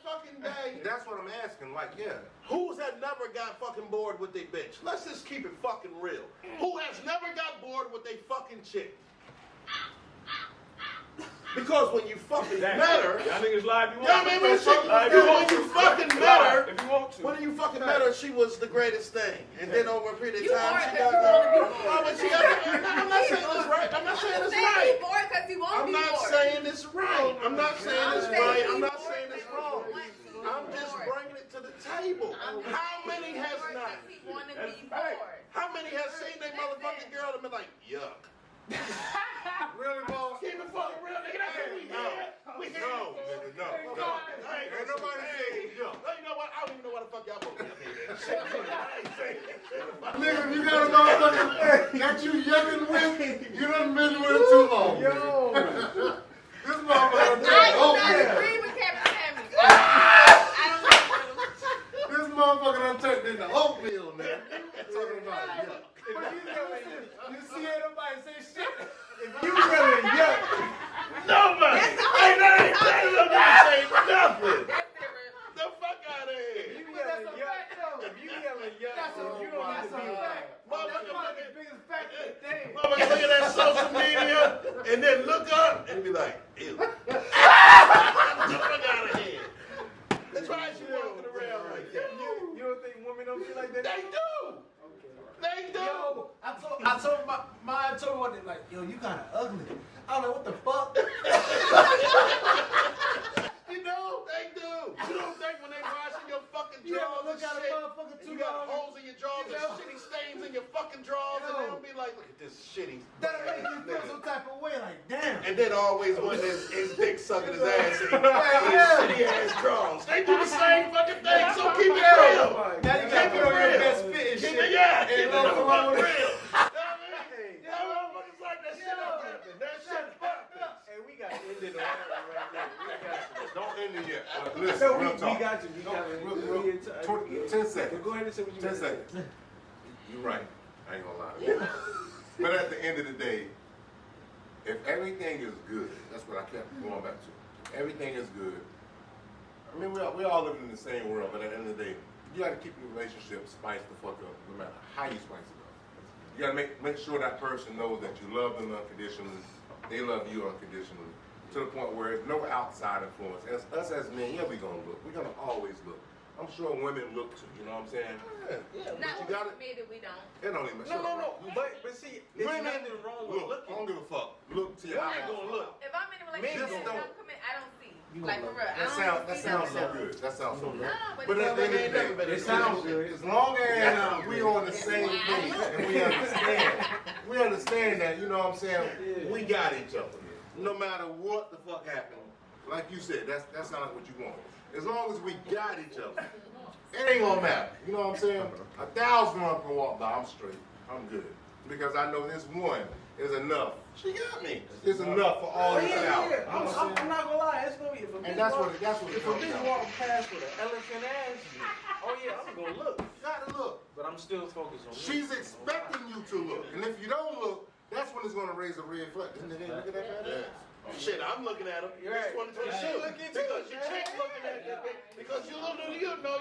A: fucking day,
D: That's what I'm asking. Like, yeah.
A: who's had never got fucking bored with their bitch? Let's just keep it fucking real. Who has never got bored with their fucking chick? Because when you fucking met her,
B: Y'all niggas lie if you want
A: yeah, I mean, when you fucking met her,
B: if you want to.
A: when you fucking met her, she was the greatest thing. And then over a period of
C: You
A: time,
C: bored
A: she
C: 'cause
A: got
C: you wanna be bored.
A: Oh, but she got I'm not saying this right. I'm not saying this
C: Saying
A: right.
C: he bored because he won't
A: I'm
C: be
A: not
C: bored.
A: saying this right. I'm not saying this right. I'm not saying this
C: he
A: wrong.
C: wants to be
A: I'm just
C: bored.
A: bringing it to the table. How many has
C: Bored
A: not?
C: 'cause he wanna
B: That's
C: be
B: right.
C: bored.
A: How many has seen their motherfucking girl and been like, yuck?
D: Really, boss?
A: Keep it fucking real, nigga. That's what we here. We here.
D: No, nigga, no.
A: Ain't
D: Ain't nobody saying
A: yo. You know what? I don't even know why the fuck y'all want me up here. I ain't saying it.
D: Nigga, you got a motherfucker that you yucking with, you done been with it too long.
B: Yo.
D: This motherfucker done
C: I
D: taken
C: do not
D: oatmeal.
C: agree with Kevin Samuels. I don't know.
D: This motherfucker done turned into oatmeal, nigga. Talking about yuck.
F: You see everybody say shit. If you really yuck,
H: Nobody. Ain't that say nothing.
C: That's different.
H: The fuck out of here.
F: you yelling yuck. If you yelling yuck, you don't need to be fact. That's probably the biggest fact of the day.
H: Motherfucker look at that social media and then look up and be like, ew. Get the fuck out of here. That's why she walking around like that.
F: You don't think women don't be like that?
H: They do. They do.
F: Yo, I told my told one like, yo, you kind of ugly. I was like, what the fuck?
H: You know, they do. You don't think when they washing your fucking
F: You ever
H: drawers
F: look
H: and
F: at a
H: shit,
F: motherfucker
H: and
F: too
H: you got
F: long?
H: holes in your drawers and shitty stains in your fucking drawers, and they'll be like, look at this shitty.
F: That'll make you feel some type of way, like, damn.
H: And then always one his dick sucking his ass in his shitty ass drawers. They do the same fucking thing, so keep it real.
F: Now you can't put on your best fit and
H: Keep
F: shit.
H: it, yeah,
F: And
H: keep it
F: love
H: the fuck
F: alone.
H: real. You know what I mean? Y'all motherfuckers like that shit up there. That shit happens.
B: Hey, we got ended on that one right there. We got you.
D: Don't end it yet. Listen,
B: No,
D: real
B: we
D: talk.
B: got you. We got you.
D: 10 seconds.
B: Go ahead and say what you
D: 10
B: got to say.
D: seconds. You're right. I ain't gonna lie. But at the end of the day, if everything is good, that's what I kept going back to. Everything is good. I mean, we all live in the same world, but at the end of the day, you gotta keep your relationship spiced the fuck up, no matter how you spice it up. You gotta make sure that person knows that you love them unconditionally, they love you unconditionally, to the point where there's no outside influence. As us as men, yeah, we gonna look. We're gonna always look. I'm sure women look too, you know what I'm saying?
H: Yeah.
C: Not
D: you gotta-
C: admitted we don't.
D: It don't even
B: No. But see, there's nothing wrong with
D: look, I don't
B: looking.
D: give a fuck. Look to your
B: Women
D: eyes.
B: gonna look.
C: If I'm in a relationship
D: just
C: and
D: don't-
C: don't commit, I don't see.
B: You
C: Like
B: gonna
C: for real, I
D: That
C: don't
D: sounds
C: see
D: so good. That sounds so good.
C: No,
D: But at the end of the day,
B: It sounds good.
D: as long as we on the same page and we understand that, you know what I'm saying, we got each other. No matter what the fuck happened, like you said, that sounds like what you want. As long as we got each other, it ain't gonna matter. You know what I'm saying? 1,000 of them can walk by, I'm straight. I'm good. Because I know this one is enough.
H: She got me.
D: It's enough for all this out. You know
B: I'm
D: what I'm saying?
B: not gonna lie. It's gonna be if a
D: And
B: bitch
D: that's
B: walk-
D: what it
B: If a
D: comes
B: bitch
D: down.
B: walk past with an elephant ass, oh yeah, I'm gonna look.
D: You gotta look.
B: But I'm still focused on me.
D: She's expecting you to look. And if you don't look, that's when it's gonna raise a red flag. Look at that fat ass.
H: Shit, I'm looking at him.
B: You're right.
H: It's 2022. Because your chick looking at you. Because you know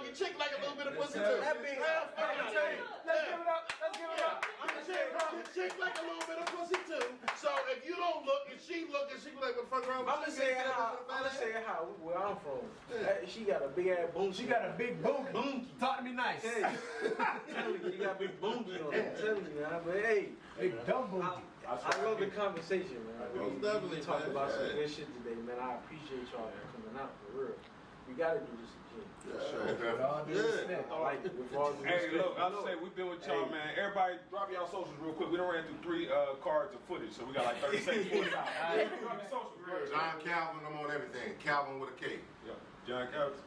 H: your chick like a little bit of pussy too.
B: That big.
H: Well, fuck
B: I'm
H: out
B: tell
H: of
B: you.
H: here.
B: Let's give it up. Let's give it up.
H: Your chick like a little bit of pussy too. So if you don't look and she look and she be like, what the fuck wrong with
B: I'm gonna say how where I'm from. She got a big ass boom.
F: She got a big booty.
B: Boom.
F: Talk to me nice.
B: Hey, I'm telling you, you got big booty on it. I'm telling you, man. But hey,
F: Big dumb booty.
B: I love the conversation, man.
H: Most definitely,
B: we talked
H: man.
B: about some
H: Yeah.
B: good shit today, man. I appreciate y'all coming out for real. We gotta do this again.
F: With all due
H: Yeah.
F: respect.
B: I like it. With all due
E: Hey,
B: respect.
E: look, I'll say we've been with y'all, man. Everybody, drop y'all socials real quick. We done ran through 3 cards of footage, so we got like 30 seconds for it. Drop your socials real quick.
D: John Calvin, I'm on everything. Calvin with a K.
E: Yeah. John Calvin.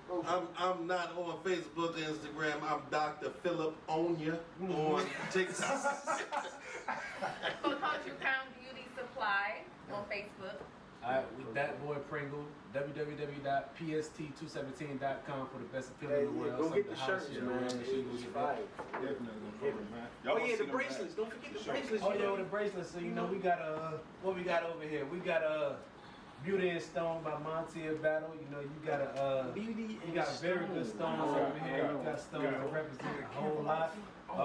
H: I'm not on Facebook or Instagram. I'm Dr. Philip Onya on TikTok.
C: So Coach, you found Beauty Supply on Facebook.
F: With that boy Pringle, www.pst217.com for the best appeal
B: Hey,
F: in the
B: yeah,
F: world.
B: go
F: Some
B: get
F: of
B: the
F: house
B: shirts,
F: shit
B: man.
F: around the shit
B: It's
F: we
B: fire.
E: Definitely gonna cover, man.
B: Oh
E: Y'all
B: yeah,
E: see
B: the
E: them
B: bracelets. Don't forget the bracelets.
F: Oh
B: you
F: yeah,
B: know.
F: with the bracelets. So you know we got what we got over here. We got Beauty and Stone by Montier Battle. You know you got
B: Beauty
F: you got very good stones over here. You got stones that represent a whole lot.
B: My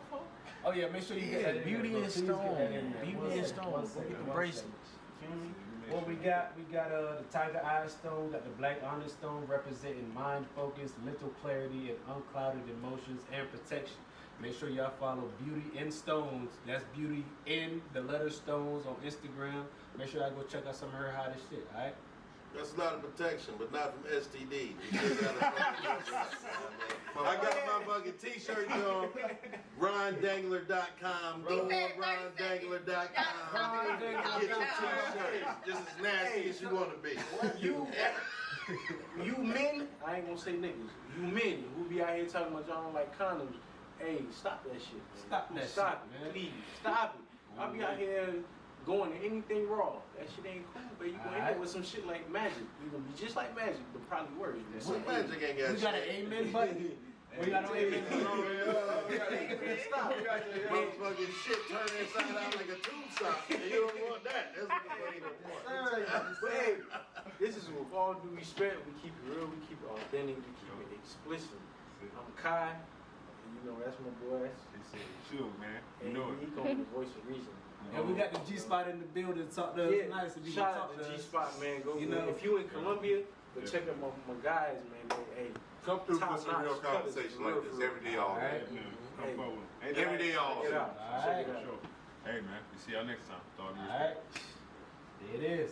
B: fault.
F: Oh yeah, make sure you get that in
B: Beauty
F: there, bro.
B: and
F: Please get that
B: Stone.
F: in there.
B: Beauty
F: One
B: and
F: second,
B: Stone.
F: one
B: Go
F: second,
B: get the
F: one
B: bracelets.
F: second. What we got the Tiger Eye Stone, got the Black Honor Stone representing mind focus, mental clarity, and unclouded emotions and protection. Make sure y'all follow Beauty in Stones. That's Beauty in the letter Stones on Instagram. Make sure y'all go check out some of her hottest shit, alright?
H: That's a lot of protection, but not from STD. You still gotta I got my fucking t-shirt on. RonDangler.com. Go on RonDangler.com. Get your t-shirts. Just as nasty as you want to be.
B: You men, I ain't gonna say niggas. You men who be out here talking about y'all don't like condoms. Hey, stop that shit. Man.
F: Stop that
B: Stop
F: shit,
B: it,
F: man.
B: please. Stop it. I be out here going to anything raw. That shit ain't cool, but you gonna end up with some shit like magic. You gonna be just like magic, but probably worse.
H: What magic ain't got
F: We got an
H: shit?
F: amen button. We got an amen button.
B: Stop.
H: Motherfucking shit turn inside out like a tube sock. And you don't want that. That's what you ain't want.
B: But hey, this is with all due respect. We keep it real. We keep it authentic. We keep it explicit. I'm Kai, and you know that's my boy.
E: Sure, man. You
B: And
E: know
B: he
E: it.
B: gonna be the voice of reason.
F: And we got the G-Spot in the building. Talk to us nice. If you
B: shout
F: can
B: out
F: talk
B: to
F: to us.
B: G-Spot, man. Go,
F: You know.
B: if you in Colombia, go check out my guys, man. Hey,
D: Come through for
B: top
D: some real
B: notch
D: conversation
B: cutters,
D: like this every day, all day.
E: Come forward.
D: Every day, all
B: Check it
D: day.
B: out.
F: All
B: Check
F: right.
B: it out.
E: Sure. Hey, man. We see y'all next time. With all due
F: All
E: respect.
F: right. There it is.